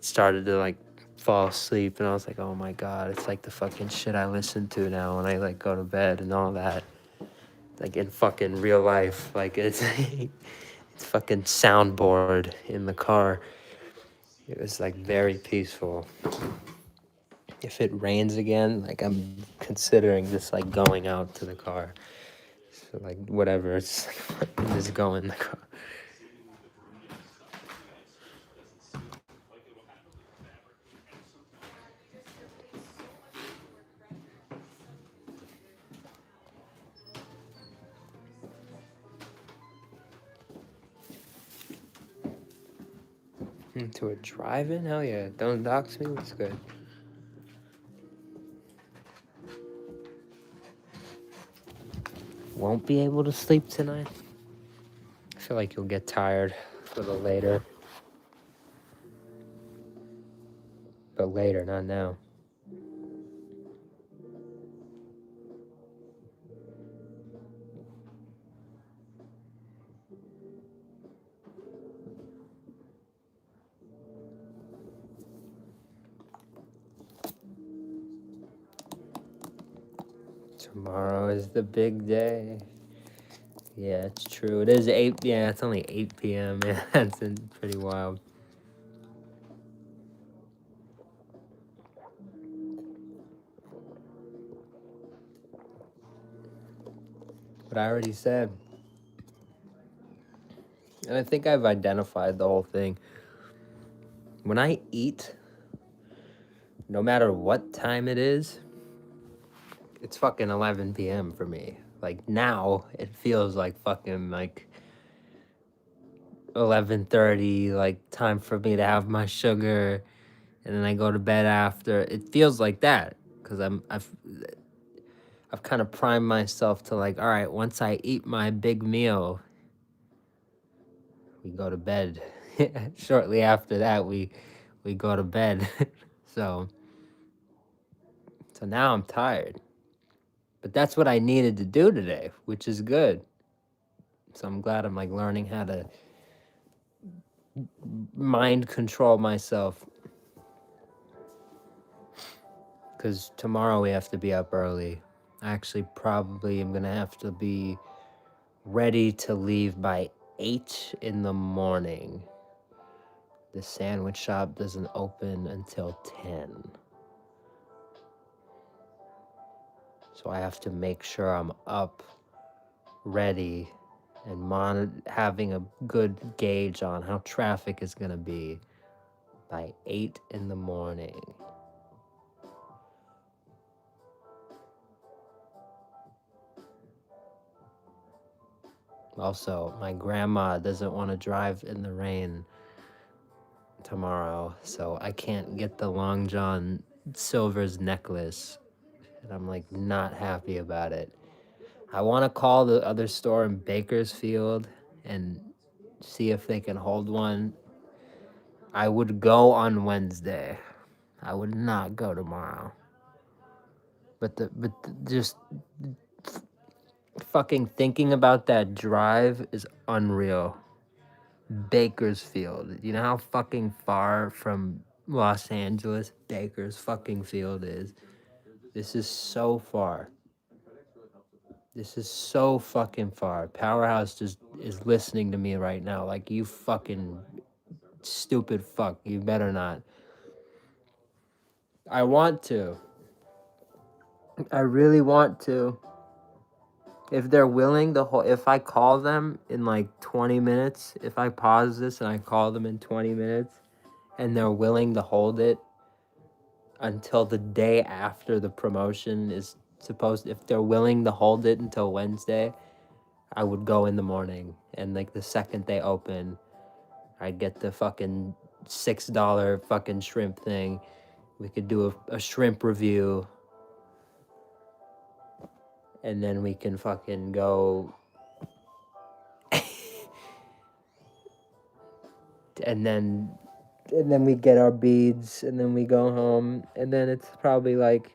started to like fall asleep. And I was like, oh my God, it's like the fucking shit I listen to now when I like go to bed and all that. Like in fucking real life. Like it's, it's fucking soundboard in the car. It was like very peaceful. If it rains again, like I'm considering just like going out to the car. So like whatever, it's like, just go in the car. Into a drive-in? Hell yeah! Don't dox me. It's good. Won't be able to sleep tonight. I feel like you'll get tired a little later. But later, not now. Tomorrow is the big day. Yeah, it's true. It is 8. Yeah, it's only 8 p.m. Yeah, that's pretty wild. But I already said, and I think I've identified the whole thing. When I eat, no matter what time it is, it's fucking 11 p.m. for me. Like now, it feels like fucking like 11:30, like time for me to have my sugar, and then I go to bed after. It feels like that because I've kind of primed myself to like, all right, once I eat my big meal, we go to bed. Shortly after that, we go to bed. so so now I'm tired. But that's what I needed to do today, which is good. So I'm glad I'm like learning how to mind control myself. Because tomorrow we have to be up early. I actually probably am going to have to be ready to leave by 8 in the morning. The sandwich shop doesn't open until 10. So I have to make sure I'm up, ready, and having a good gauge on how traffic is going to be by 8 in the morning. Also, my grandma doesn't want to drive in the rain tomorrow, so I can't get the Long John Silver's necklace, and I'm like not happy about it. I want to call the other store in Bakersfield and see if they can hold one. I would go on Wednesday. I would not go tomorrow. Just fucking thinking about that drive is unreal. Bakersfield. You know how fucking far from Los Angeles Baker's fucking Field is? This is so far. This is so fucking far. Powerhouse just is listening to me right now. Like, you fucking Stupid fuck. You better not. I want to. I really want to. If they're willing to hold, if I call them in like 20 minutes, if I pause this and I call them in 20 minutes and they're willing to hold it until the day after the promotion is supposed, if they're willing to hold it until Wednesday, I would go in the morning, and like the second they open, I'd get the fucking $6 fucking shrimp thing. We could do a shrimp review, and then we can fucking go. and then we get our beads, and then we go home, and then it's probably like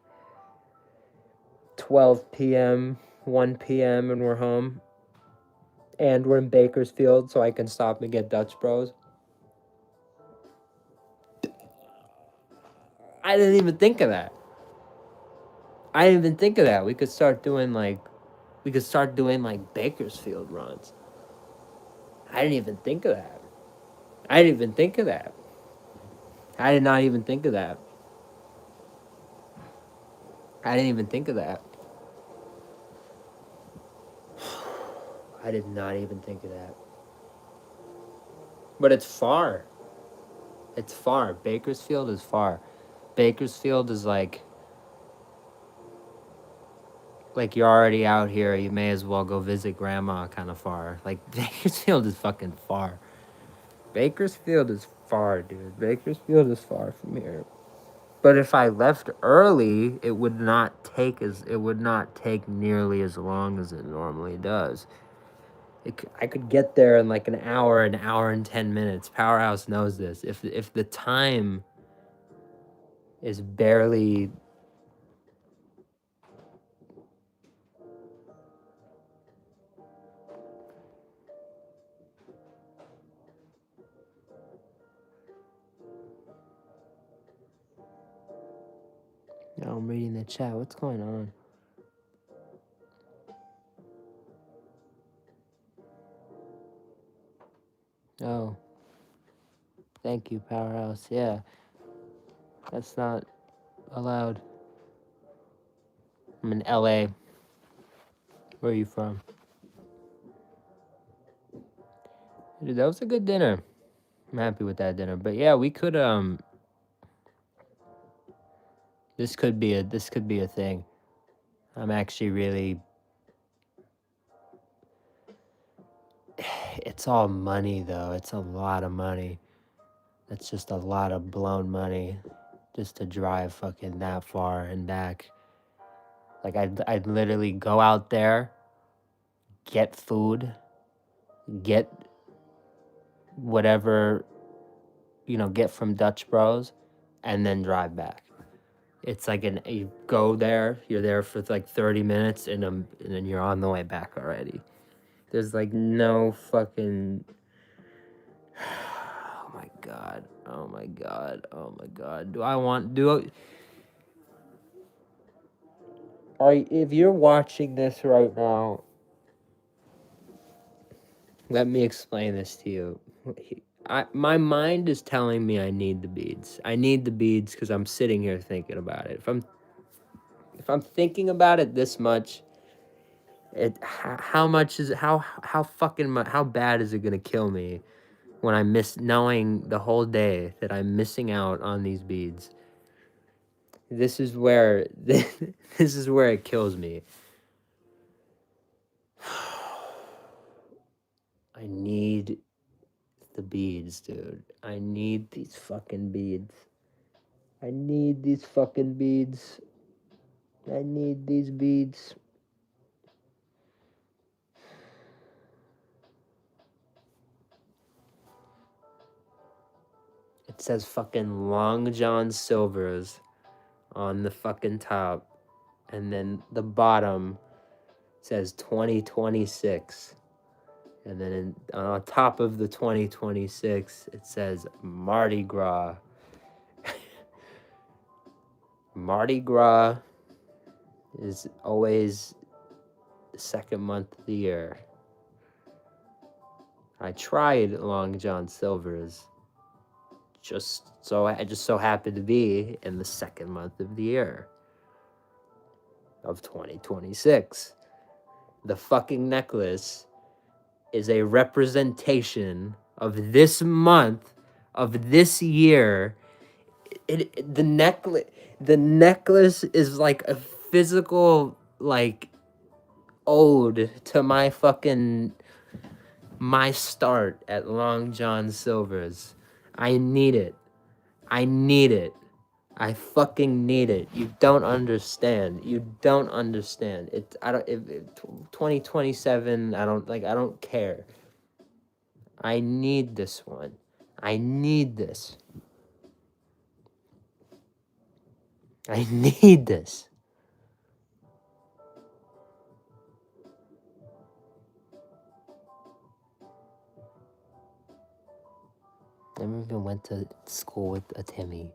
12 p.m., 1 p.m., and we're home. And we're in Bakersfield, so I can stop and get Dutch Bros. I didn't even think of that. We could start doing like Bakersfield runs. I didn't even think of that. I didn't even think of that. I did not even think of that. I didn't even think of that. I did not even think of that. But it's far. It's far. Bakersfield is far. Bakersfield is like you're already out here, you may as well go visit grandma kind of far. Like Bakersfield is fucking far. Bakersfield is far, dude. Bakersfield is far from here. But if I left early, it would not take nearly as long as it normally does. I could get there in like an hour and 10 minutes. Powerhouse knows this. If the time is barely No, I'm reading the chat. What's going on? Oh. Thank you, Powerhouse. Yeah. That's not allowed. I'm in LA. Where are you from? Dude, that was a good dinner. I'm happy with that dinner. But yeah, we could this could be a thing. I'm actually really it's all money though. It's a lot of money. That's just a lot of blown money just to drive fucking that far and back. Like I'd literally go out there, get food, get whatever, get from Dutch Bros, and then drive back. It's like you go there, you're there for like 30 minutes, and then you're on the way back already. There's like no fucking. Oh my god! Oh my god! Oh my god! If you're watching this right now, let me explain this to you. My mind is telling me I need the beads. I need the beads because I'm sitting here thinking about it. If I'm thinking about it this much, how much is how fucking how bad is it gonna kill me when I miss knowing the whole day that I'm missing out on these beads? This is where this is where it kills me. I need the beads, dude. I need these fucking beads. I need these fucking beads. I need these beads. It says fucking Long John Silver's on the fucking top. And then the bottom says 2026. And then on top of the 2026, it says Mardi Gras. Mardi Gras is always the second month of the year. I tried Long John Silver's. I just so happened to be in the second month of the year of 2026. The fucking necklace is a representation of this month, of this year. The necklace is like a physical, like, ode to my start at Long John Silver's. I need it. I need it. I fucking need it. You don't understand. You don't understand. 2027, I don't care. I need this one. I need this. I need this. I never even went to school with a Timmy.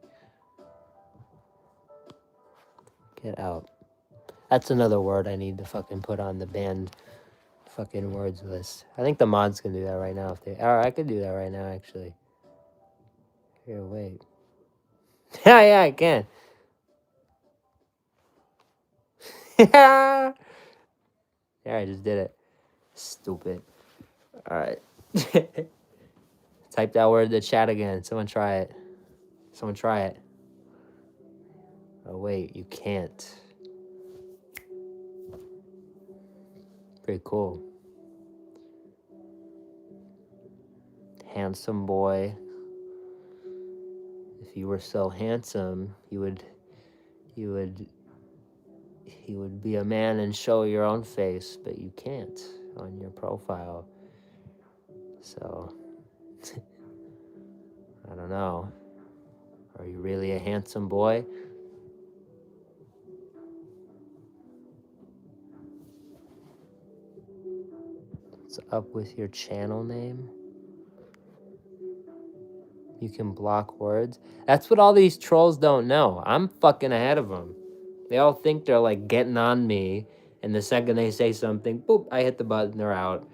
Get out. That's another word I need to fucking put on the banned fucking words list. I think the mods can do that right now if they. Or I could do that right now actually. Here, wait. Yeah, I can. Yeah, I just did it. Stupid. All right. Type that word in the chat again. Someone try it. Someone try it. Oh wait, you can't. Pretty cool. Handsome boy. If you were so handsome, you would be a man and show your own face, but you can't on your profile. So I don't know. Are you really a handsome boy? What's up with your channel name? You can block words. That's what all these trolls don't know. I'm fucking ahead of them. They all think they're like getting on me, and the second they say something, boop, I hit the button, they're out.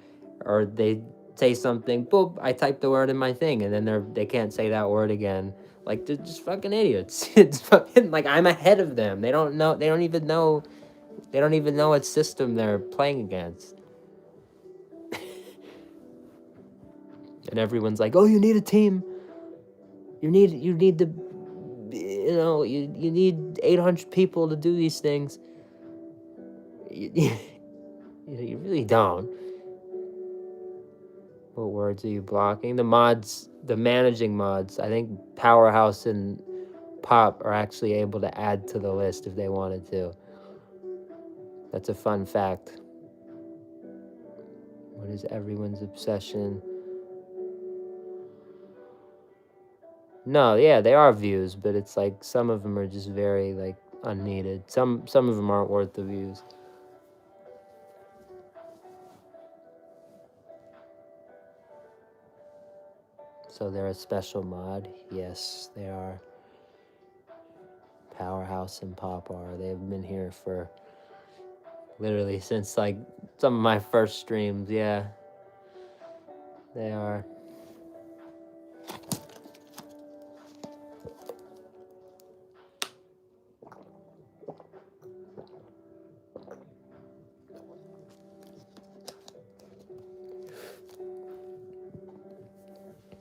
Or they say something, boop, I type the word in my thing, and then they can't say that word again. Like, they're just fucking idiots. It's fucking like I'm ahead of them. They don't know. They don't even know what system they're playing against. And everyone's like, "Oh, you need a team. You need to, you need 800 people to do these things." You really don't. What words are you blocking? The mods, the managing mods. I think Powerhouse and Pop are actually able to add to the list if they wanted to. That's a fun fact. What is everyone's obsession? No, yeah, they are views, but it's like some of them are just very like unneeded. Some of them aren't worth the views. So they're a special mod? Yes, they are. Powerhouse and Pop are. They've been here for literally since like some of my first streams. Yeah, they are.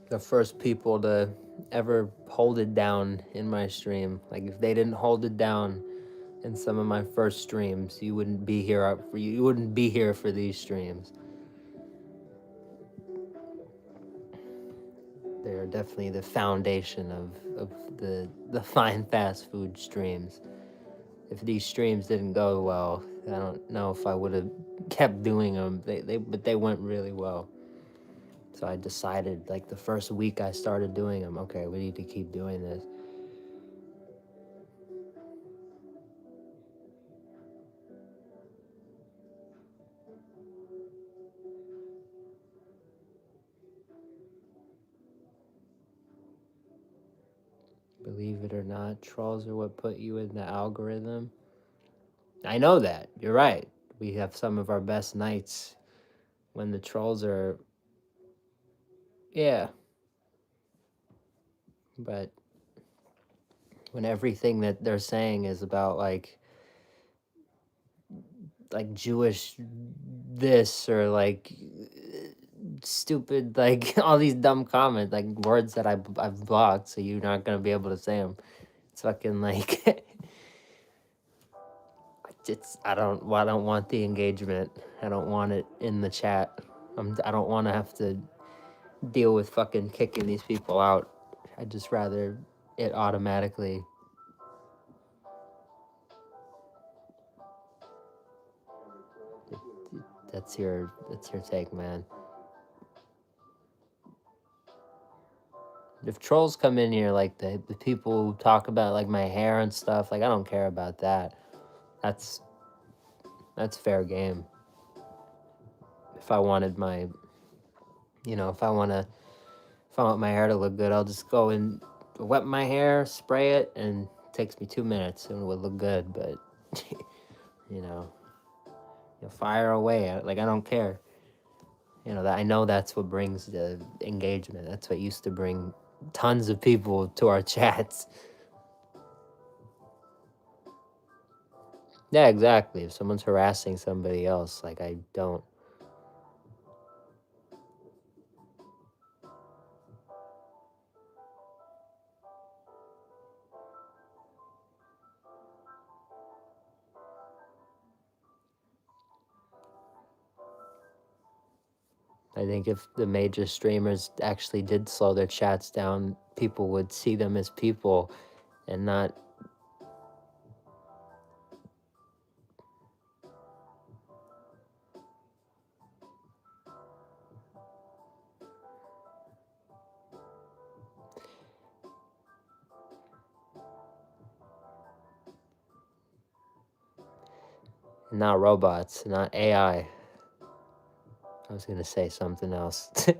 The first people to ever hold it down in my stream. Like if they didn't hold it down in some of my first streams, you wouldn't be here. You wouldn't be here for these streams. They're definitely the foundation of the fine fast food streams. If these streams didn't go well, I don't know if I would have kept doing them. But they went really well. So I decided, like the first week I started doing them, okay, we need to keep doing this. Believe it or not, trolls are what put you in the algorithm. I know that. You're right. We have some of our best nights when the trolls are... Yeah. But when everything that they're saying is about like Jewish this or like stupid like all these dumb comments, like words that I've blocked, so you're not gonna be able to say them. It's fucking like I don't want the engagement. I don't want it in the chat. I don't want to have to deal with fucking kicking these people out. I'd just rather it automatically. That's your take, man. If trolls come in here, like the people who talk about like my hair and stuff, like I don't care about that. That's fair game. If I wanted my, if I want my hair to look good, I'll just go and wet my hair, spray it, and it takes me 2 minutes and it would look good. But you know, fire away. Like I don't care. That I know that's what brings the engagement. That's what used to bring tons of people to our chats. Yeah, exactly. If someone's harassing somebody else, like I don't. I think if the major streamers actually did slow their chats down, people would see them as people and not. Not robots, not AI. I was gonna say something else. I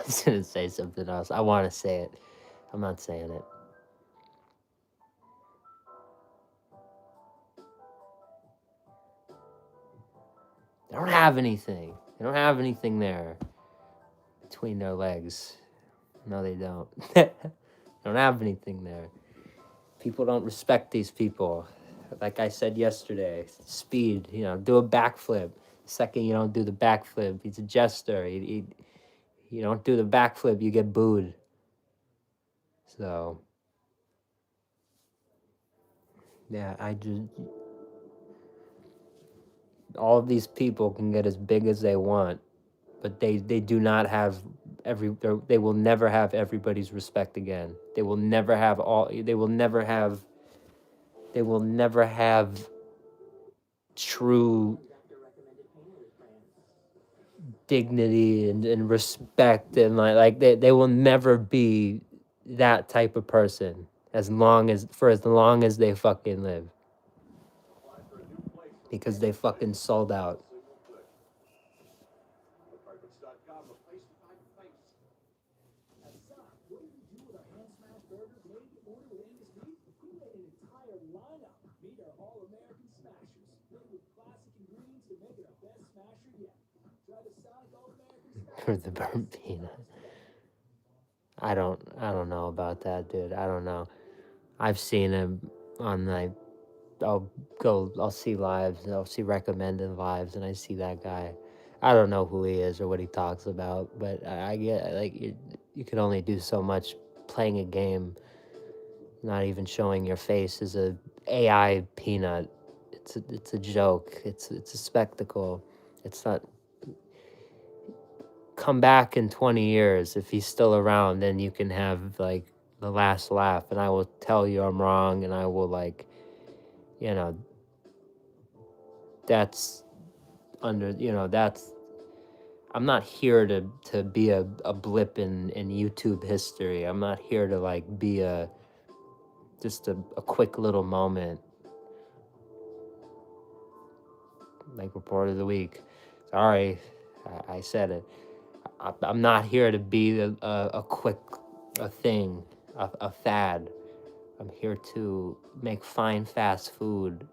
was gonna say something else. I want to say it. I'm not saying it. They don't have anything. They don't have anything there between their legs. No, they don't. They don't have anything there. People don't respect these people. Like I said yesterday, speed, do a backflip. Second you don't do the backflip, he's a jester. You don't do the backflip, you get booed. So, yeah, all of these people can get as big as they want, but they do not have they will never have everybody's respect again. They will never have true dignity and respect, and like they will never be that type of person as long as they fucking live, because they fucking sold out. For the burnt peanut. I don't know about that, dude. I don't know. I've seen him on like I'll see lives, I'll see recommended lives, and I see that guy. I don't know who he is or what he talks about, but I get like you can only do so much playing a game. Not even showing your face is a AI peanut. It's a joke. It's a spectacle. It's not. Come back in 20 years if he's still around, then you can have like the last laugh, and I will tell you I'm wrong, and I will like, you know, that's that's. I'm not here to be a blip in YouTube history. I'm not here to like be just a quick little moment, like report of the week. Sorry, I said it. I'm not here to be a quick thing, a fad. I'm here to make fine fast food,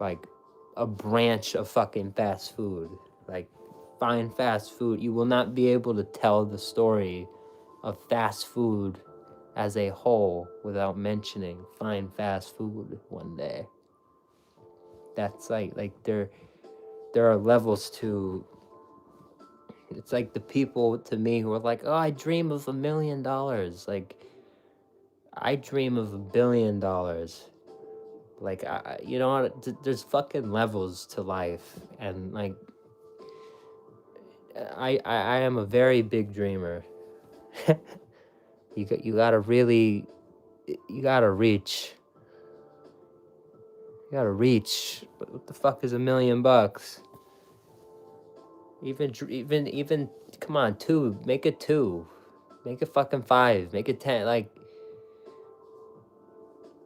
like a branch of fucking fast food. Like fine fast food. You will not be able to tell the story of fast food as a whole without mentioning fine fast food one day. That's like there are levels to. It's like the people to me who are like, oh, I dream of $1 million. Like, I dream of $1 billion. Like, you know what? There's fucking levels to life, and like, I am a very big dreamer. You gotta really, you gotta reach. You gotta reach. What the fuck is $1 million? Even. Come on, two. Make it two. Make it fucking 5. Make it 10. Like,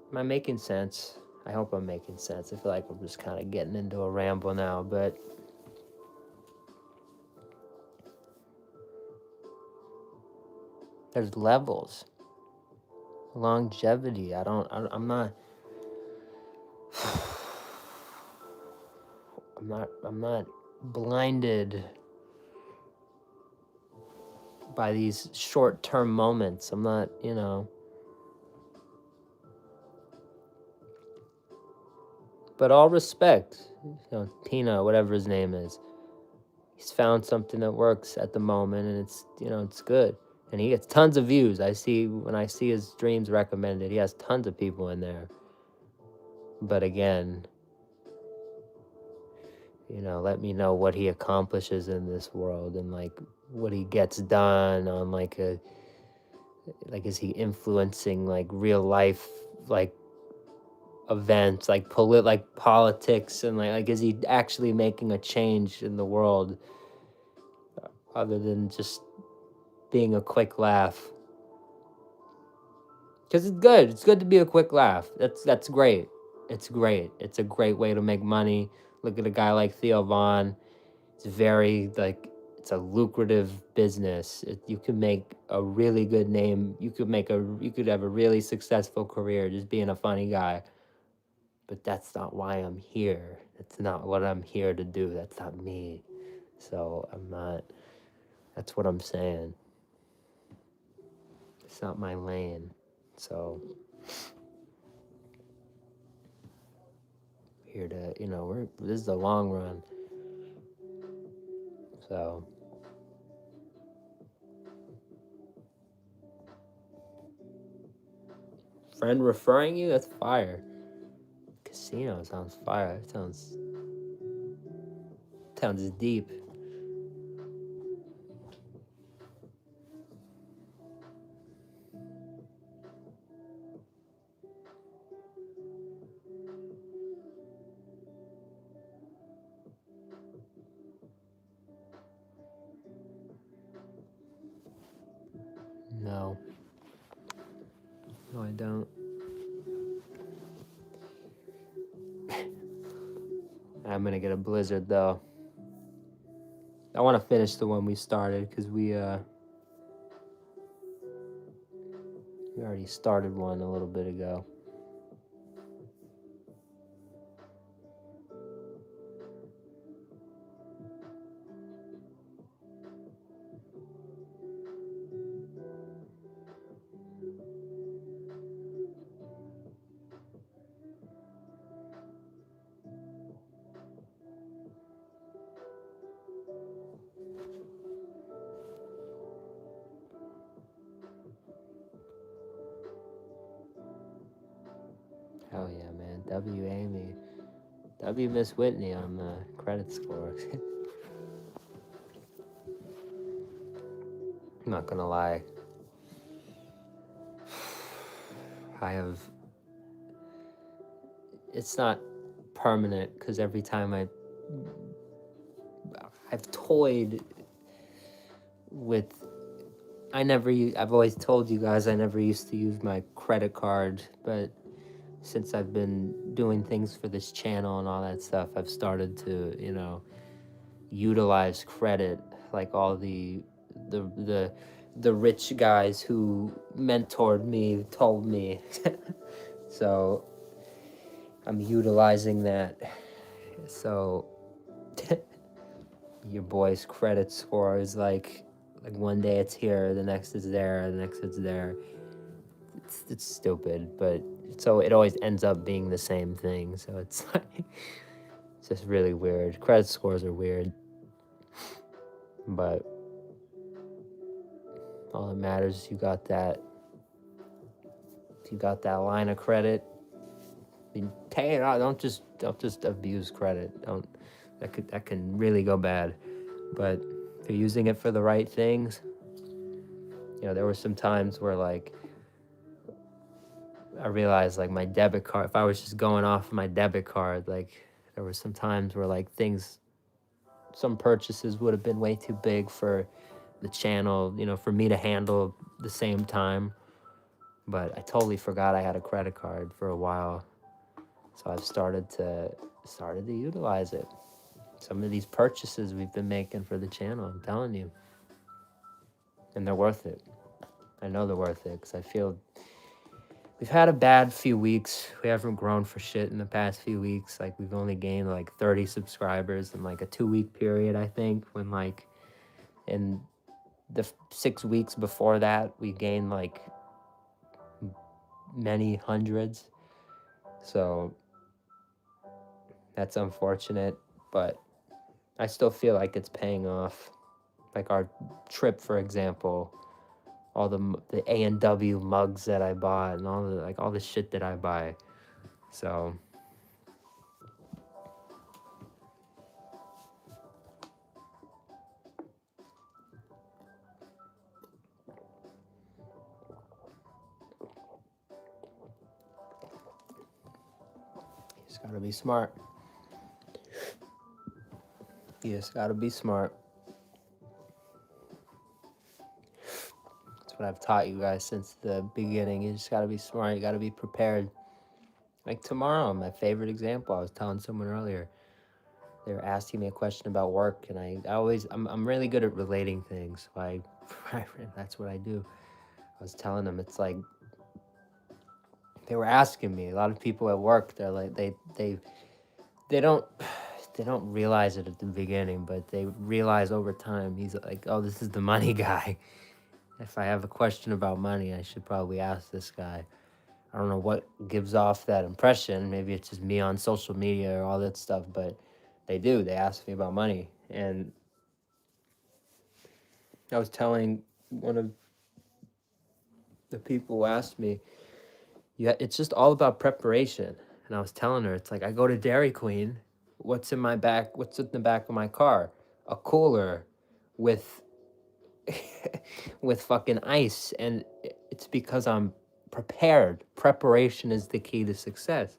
am I making sense? I hope I'm making sense. I feel like I'm just kind of getting into a ramble now, but there's levels. Longevity. I'm not I'm not blinded by these short-term moments. I'm not, but all respect, Tina, whatever his name is. He's found something that works at the moment, and it's good. And he gets tons of views. When I see his streams recommended, he has tons of people in there. But again, let me know what he accomplishes in this world, and like what he gets done on like is he influencing like real life like events, like politics, and like is he actually making a change in the world other than just being a quick laugh? Because it's good to be a quick laugh. That's great. It's great. It's a great way to make money. Look at a guy like Theo Vaughn. It's it's a lucrative business. You can make a really good name. You could have a really successful career just being a funny guy. But that's not why I'm here. That's not what I'm here to do. That's not me. So I'm not. That's what I'm saying. It's not my lane. So here to, this is the long run. So friend referring you, that's fire. Casino sounds fire. It sounds deep. No, I don't. I'm gonna get a blizzard though. I want to finish the one we started because we already started one a little bit ago. Hell yeah, man. W Amy. W Miss Whitney on the credit score. I'm not gonna lie. It's not permanent because every time I've toyed with, I've always told you guys I never used to use my credit card, but since I've been doing things for this channel and all that stuff, I've started to, utilize credit, like all the rich guys who mentored me told me. So I'm utilizing that. So your boy's credit score is like one day it's here, the next it's there, the next it's there. It's stupid, but so it always ends up being the same thing. So it's like it's just really weird. Credit scores are weird, but all that matters is you got that. If you got that line of credit, pay it out. Don't just abuse credit. Don't that can really go bad. But if you're using it for the right things, there were some times where like I realized like my debit card, if I was just going off my debit card, like there were some times where like some purchases would have been way too big for the channel, for me to handle the same time. But I totally forgot I had a credit card for a while. So I've started to utilize it. Some of these purchases we've been making for the channel, I'm telling you. And they're worth it. I know they're worth it because I feel we've had a bad few weeks. We haven't grown for shit in the past few weeks. Like we've only gained like 30 subscribers in like a 2-week period, I think, when like in the 6 weeks before that, we gained like many hundreds. So that's unfortunate, but I still feel like it's paying off. Like our trip, for example, all the A&W mugs that I bought and all the shit that I buy. So you just gotta be smart. You just gotta be smart. That's what I've taught you guys since the beginning. You just gotta be smart. You gotta be prepared. Like tomorrow, my favorite example, I was telling someone earlier. They were asking me a question about work, and I'm really good at relating things. So that's what I do. I was telling them, it's like they were asking me. A lot of people at work, they're like they don't realize it at the beginning, but they realize over time. He's like, oh, this is the money guy. If I have a question about money, I should probably ask this guy. I don't know what gives off that impression. Maybe it's just me on social media or all that stuff, but they do. They ask me about money. And I was telling one of the people who asked me, yeah, it's just all about preparation. And I was telling her, it's like I go to Dairy Queen. What's in the back of my car? A cooler with with fucking ice. And it's because I'm prepared. Preparation is the key to success.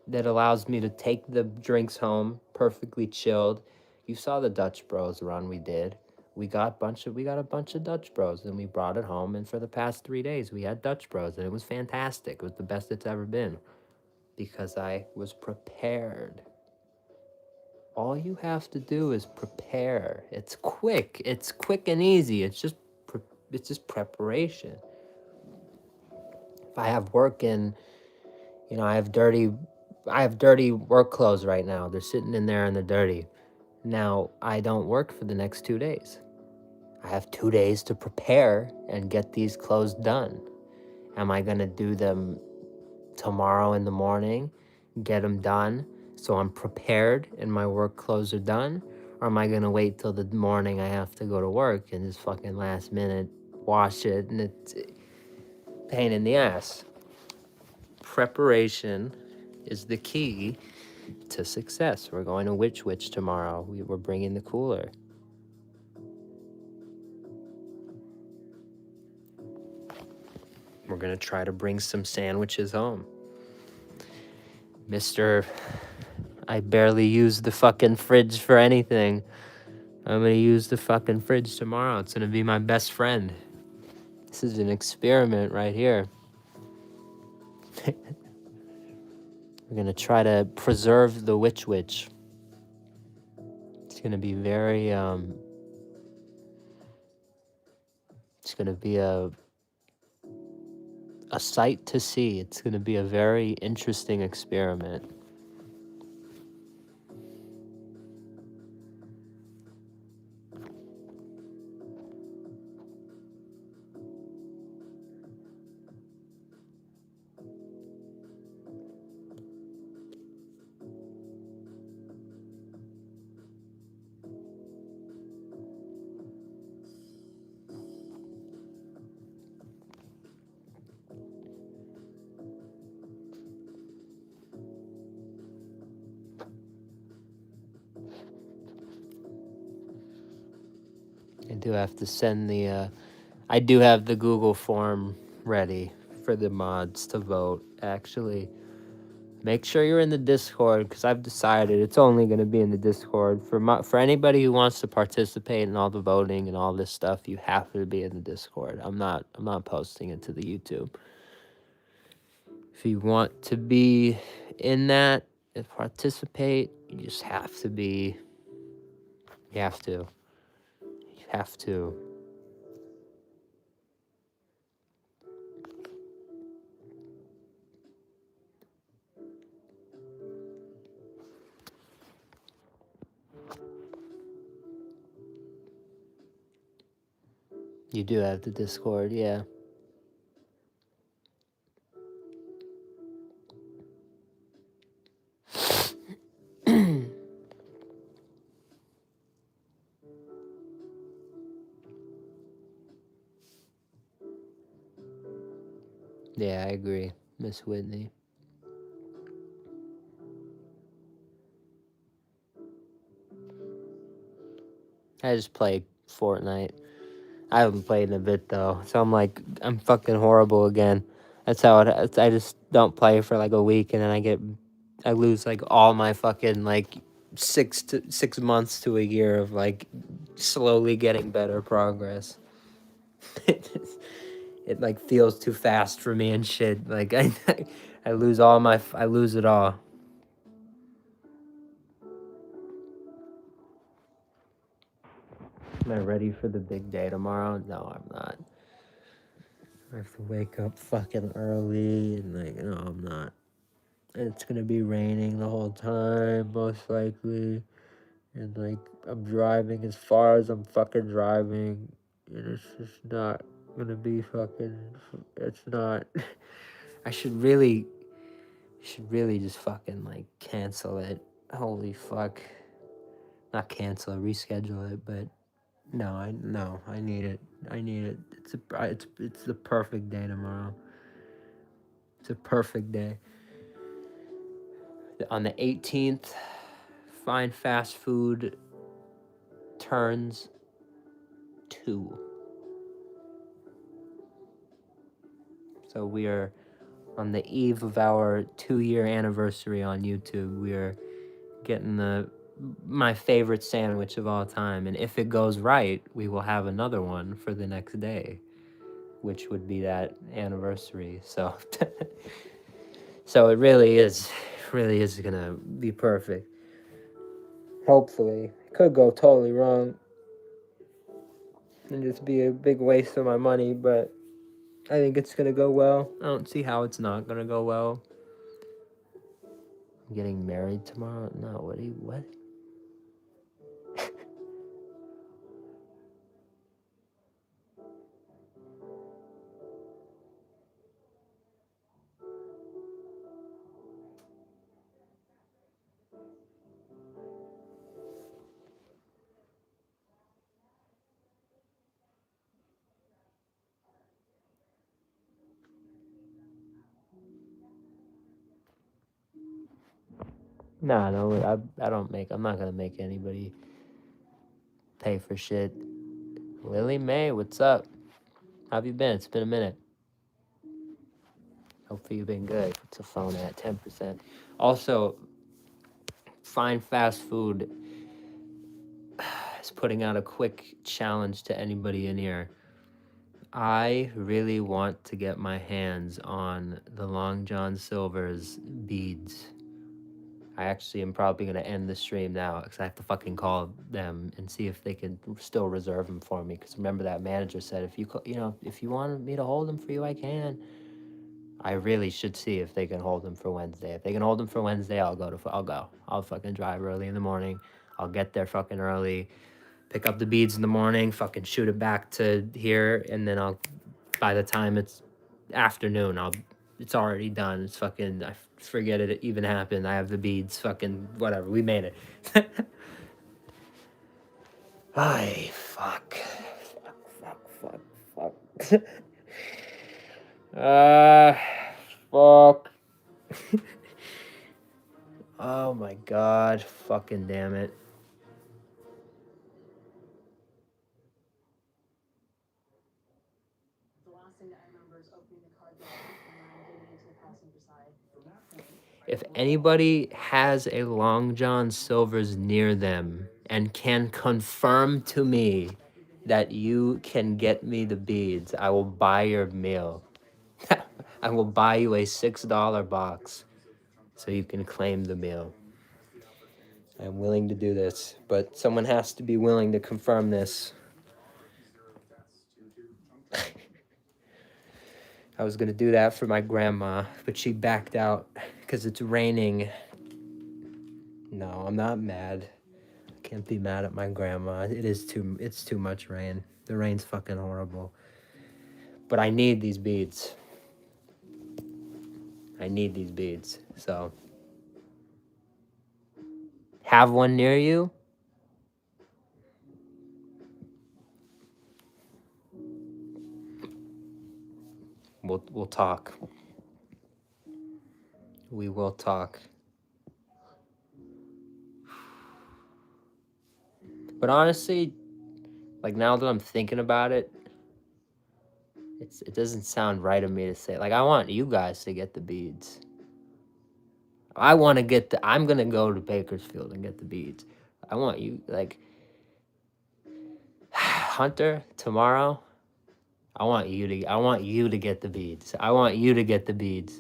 That allows me to take the drinks home perfectly chilled. You saw the Dutch Bros run we did. We got a bunch of Dutch Bros and we brought it home, and for the past 3 days we had Dutch Bros and it was fantastic. It was the best it's ever been because I was prepared. All you have to do is prepare. It's quick and easy. It's just preparation. If I have work in, I have dirty work clothes right now. They're sitting in there and they're dirty. Now, I don't work for the next 2 days. I have 2 days to prepare and get these clothes done. Am I going to do them tomorrow in the morning, get them done so I'm prepared and my work clothes are done? Or am I going to wait till the morning I have to go to work and just fucking last minute wash it, and it's a pain in the ass? Preparation is the key to success. We're going to Witch tomorrow. We're bringing the cooler. We're going to try to bring some sandwiches home. Mr. I barely use the fucking fridge for anything. I'm going to use the fucking fridge tomorrow. It's going to be my best friend. This is an experiment right here. We're going to try to preserve the witch. It's going to be very, it's going to be a sight to see. It's going to be a very interesting experiment. do have to send the, I do have the Google form ready for the mods to vote, actually. Make sure you're in the Discord, because I've decided it's only going to be in the Discord. For anybody who wants to participate in all the voting and all this stuff, you have to be in the Discord. I'm not posting it to the YouTube. If you want to be in that and participate, you just have to be. You have to. You have to. You do have the Discord, yeah. Yeah, I agree, Miss Whitney. I just play Fortnite. I haven't played in a bit though, so I'm fucking horrible again. That's how I just don't play for like a week, and then I lose like all my fucking like 6 months to a year of like slowly getting better progress. It like feels too fast for me and shit. Like I lose I lose it all. Am I ready for the big day tomorrow? No, I'm not. I have to wake up fucking early and like, no, I'm not. It's gonna be raining the whole time, most likely. And like, I'm driving as far as I'm fucking driving. And it's just not gonna be fucking. It's not. I should really just fucking like cancel it. Holy fuck. Not cancel it, reschedule it, but no, I need it. I need it. It's the perfect day tomorrow. It's a perfect day. On the 18th, Fine Fast Food turns 2. So we are on the eve of our 2-year anniversary on YouTube. We are getting my favorite sandwich of all time, and if it goes right, we will have another one for the next day, which would be that anniversary. So so it really is gonna be perfect. Hopefully. It could go totally wrong and just be a big waste of my money, but I think it's gonna go well. I don't see how it's not gonna go well. I'm getting married tomorrow? No, what? Nah, no, I'm not gonna make anybody pay for shit. Lily Mae, what's up? How have you been? It's been a minute. Hopefully you've been good. What's the phone at? 10%. Also, Fine Fast Food is putting out a quick challenge to anybody in here. I really want to get my hands on the Long John Silver's beads. I actually am probably going to end the stream now because I have to fucking call them and see if they can still reserve them for me. Because remember that manager said, if you want me to hold them for you, I can. I really should see if they can hold them for Wednesday. If they can hold them for Wednesday, I'll go. I'll fucking drive early in the morning. I'll get there fucking early, pick up the beads in the morning, fucking shoot it back to here, and then by the time it's afternoon, it's already done. It's fucking, I forget it even happened. I have the beads, fucking, whatever. We made it. Ay, fuck. Fuck. Fuck. Oh my god. Fucking damn it. If anybody has a Long John Silver's near them and can confirm to me that you can get me the beads, I will buy your meal. I will buy you a $6 box so you can claim the meal. I'm willing to do this, but someone has to be willing to confirm this. I was gonna do that for my grandma, but she backed out because it's raining. No, I'm not mad. I can't be mad at my grandma. It's too much rain. The rain's fucking horrible. But I need these beads. I need these beads. So have one near you. We'll talk. We will talk. But honestly, like now that I'm thinking about it, it doesn't sound right of me to say. Like I want you guys to get the beads. I want to get the. I'm gonna go to Bakersfield and get the beads. I want you like Hunter tomorrow. I want you to get the beads. I want you to get the beads.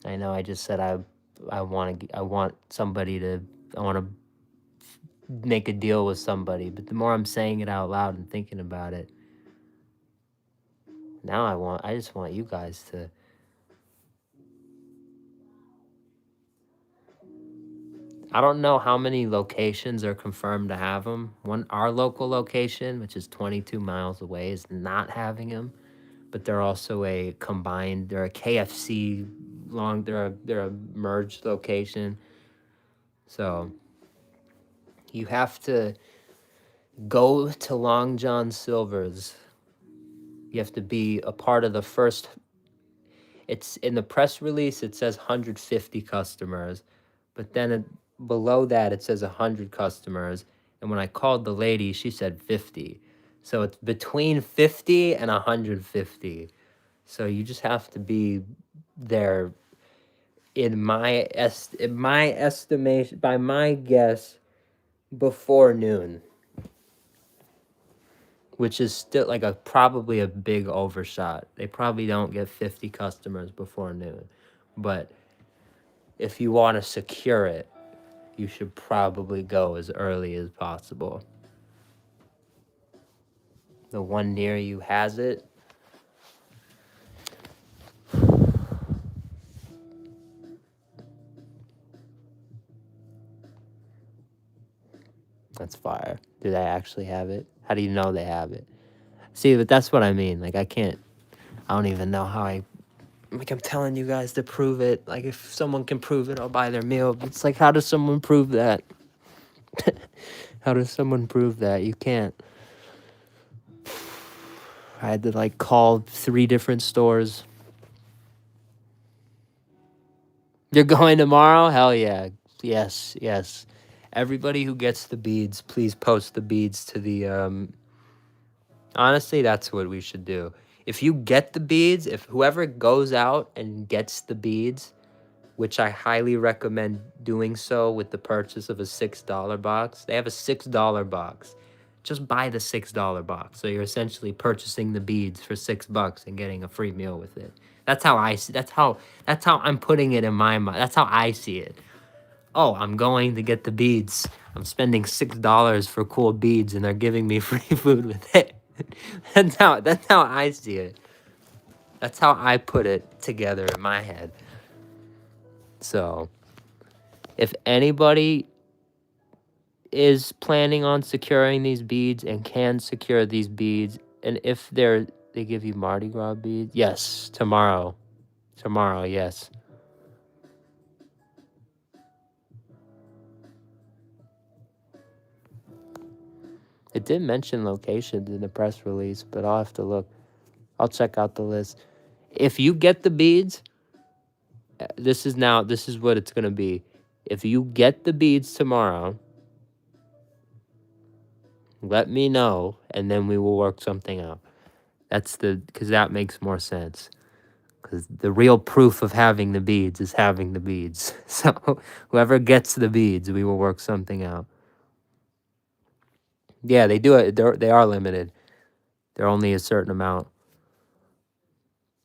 I know I just said I want somebody to I want to make a deal with somebody, but the more I'm saying it out loud and thinking about it, now I just want you guys to. I don't know how many locations are confirmed to have them. Our local location, which is 22 miles away, is not having them, but they're also a combined. They're a KFC they're a merged location. So you have to go to Long John Silver's. You have to be a part of the first. It's in the press release. It says 150 customers, but then below that it says 100 customers. And when I called the lady, she said 50. So it's between 50 and 150. So you just have to be there. In my estimation, by my guess, before noon, which is still like probably a big overshot. They probably don't get 50 customers before noon. But if you want to secure it, you should probably go as early as possible. The one near you has it. That's fire. Do they actually have it? How do you know they have it? See, but that's what I mean. Like, I don't even know how I'm telling you guys to prove it. Like, if someone can prove it, I'll buy their meal. But it's like, how does someone prove that? How does someone prove that? You can't. I had to, like, call 3 different stores. You're going tomorrow? Hell yeah. Yes, yes. Everybody who gets the beads, please post the beads to the, honestly, that's what we should do. If you get the beads, if whoever goes out and gets the beads, which I highly recommend doing so with the purchase of a $6 box. They have a $6 box. Just buy the $6 box. So you're essentially purchasing the beads for $6 and getting a free meal with it. That's how I see. That's how I'm putting it in my mind. That's how I see it. Oh, I'm going to get the beads. I'm spending $6 for cool beads, and they're giving me free food with it. That's how I see it. That's how I put it together in my head. So, if anybody is planning on securing these beads and can secure these beads, and if they give you Mardi Gras beads, yes, tomorrow, yes. It did mention locations in the press release, but I'll have to look. I'll check out the list. If you get the beads, this is what it's going to be. If you get the beads tomorrow, let me know, and then we will work something out. Because that makes more sense. Because the real proof of having the beads is having the beads. So whoever gets the beads, we will work something out. Yeah, they do it. They are limited. They're only a certain amount.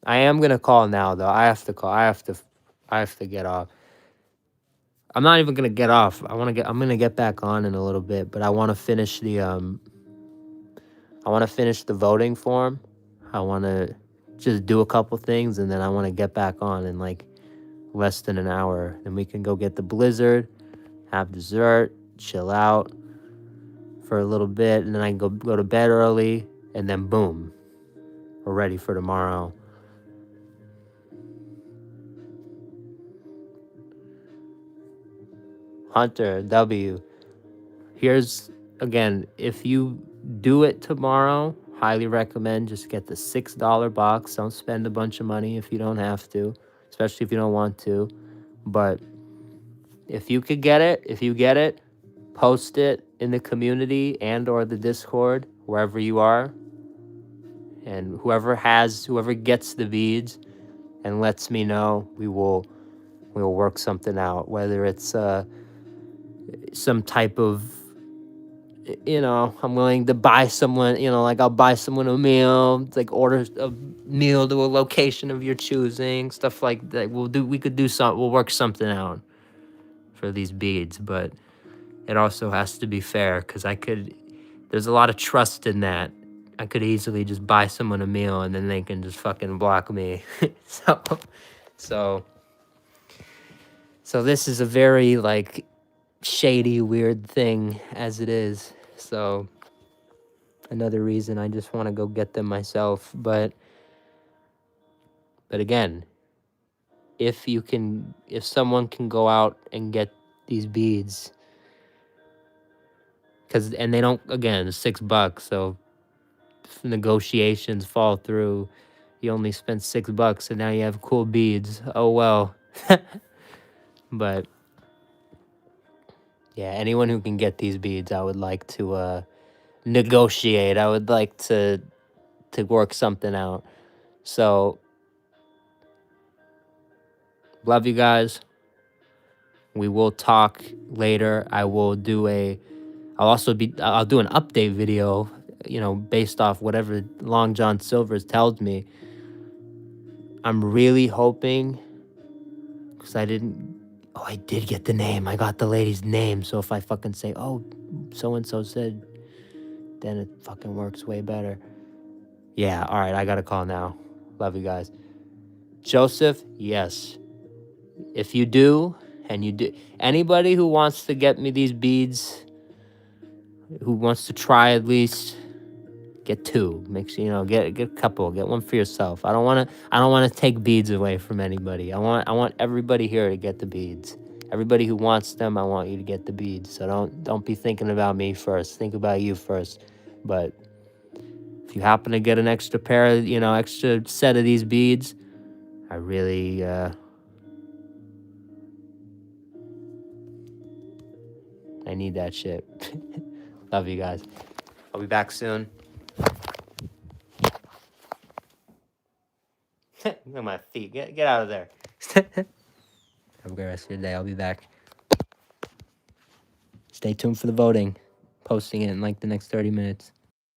I am gonna call now though. I have to call. I have to get off. I'm not even gonna get off. I'm gonna get back on in a little bit, but I want to finish the voting form. I want to just do a couple things, and then I want to get back on in like less than an hour. Then we can go get the blizzard, have dessert, chill out for a little bit, and then I can go to bed early, and then boom, we're ready for tomorrow. Hunter W. Here's again, if you do it tomorrow, highly recommend just get the $6 box. Don't spend a bunch of money if you don't have to, especially if you don't want to. But if you could get it, if you get it, post it in the community and or the Discord, wherever you are. And whoever gets the beads and lets me know, we'll work something out. Whether it's some type of, I'm willing to buy someone, like I'll buy someone a meal, like order a meal to a location of your choosing, stuff like that. We'll work something out for these beads, but it also has to be fair because there's a lot of trust in that. I could easily just buy someone a meal and then they can just fucking block me. So this is a very like shady, weird thing as it is. So another reason I just want to go get them myself. But again, if someone can go out and get these beads, and they don't, again, it's $6. So if negotiations fall through, you only spent $6 and now you have cool beads. Oh well. But yeah, anyone who can get these beads, I would like to negotiate. I would like to work something out. So love you guys. We will talk later. I'll do an update video, based off whatever Long John Silver's tells me. I'm really hoping, because I did get the name. I got the lady's name. So if I fucking say, oh, so-and-so said, then it fucking works way better. Yeah, all right, I got to call now. Love you guys. Joseph, yes. If you do, anybody who wants to get me these beads, who wants to try at least, get two. Make sure, get a couple. Get one for yourself. I don't want to take beads away from anybody. I want everybody here to get the beads. Everybody who wants them, I want you to get the beads. So don't be thinking about me first. Think about you first. But if you happen to get an extra extra set of these beads, I really I need that shit. Love you guys. I'll be back soon. Look at my feet. Get out of there. Have a great rest of your day. I'll be back. Stay tuned for the voting. Posting it in like the next 30 minutes.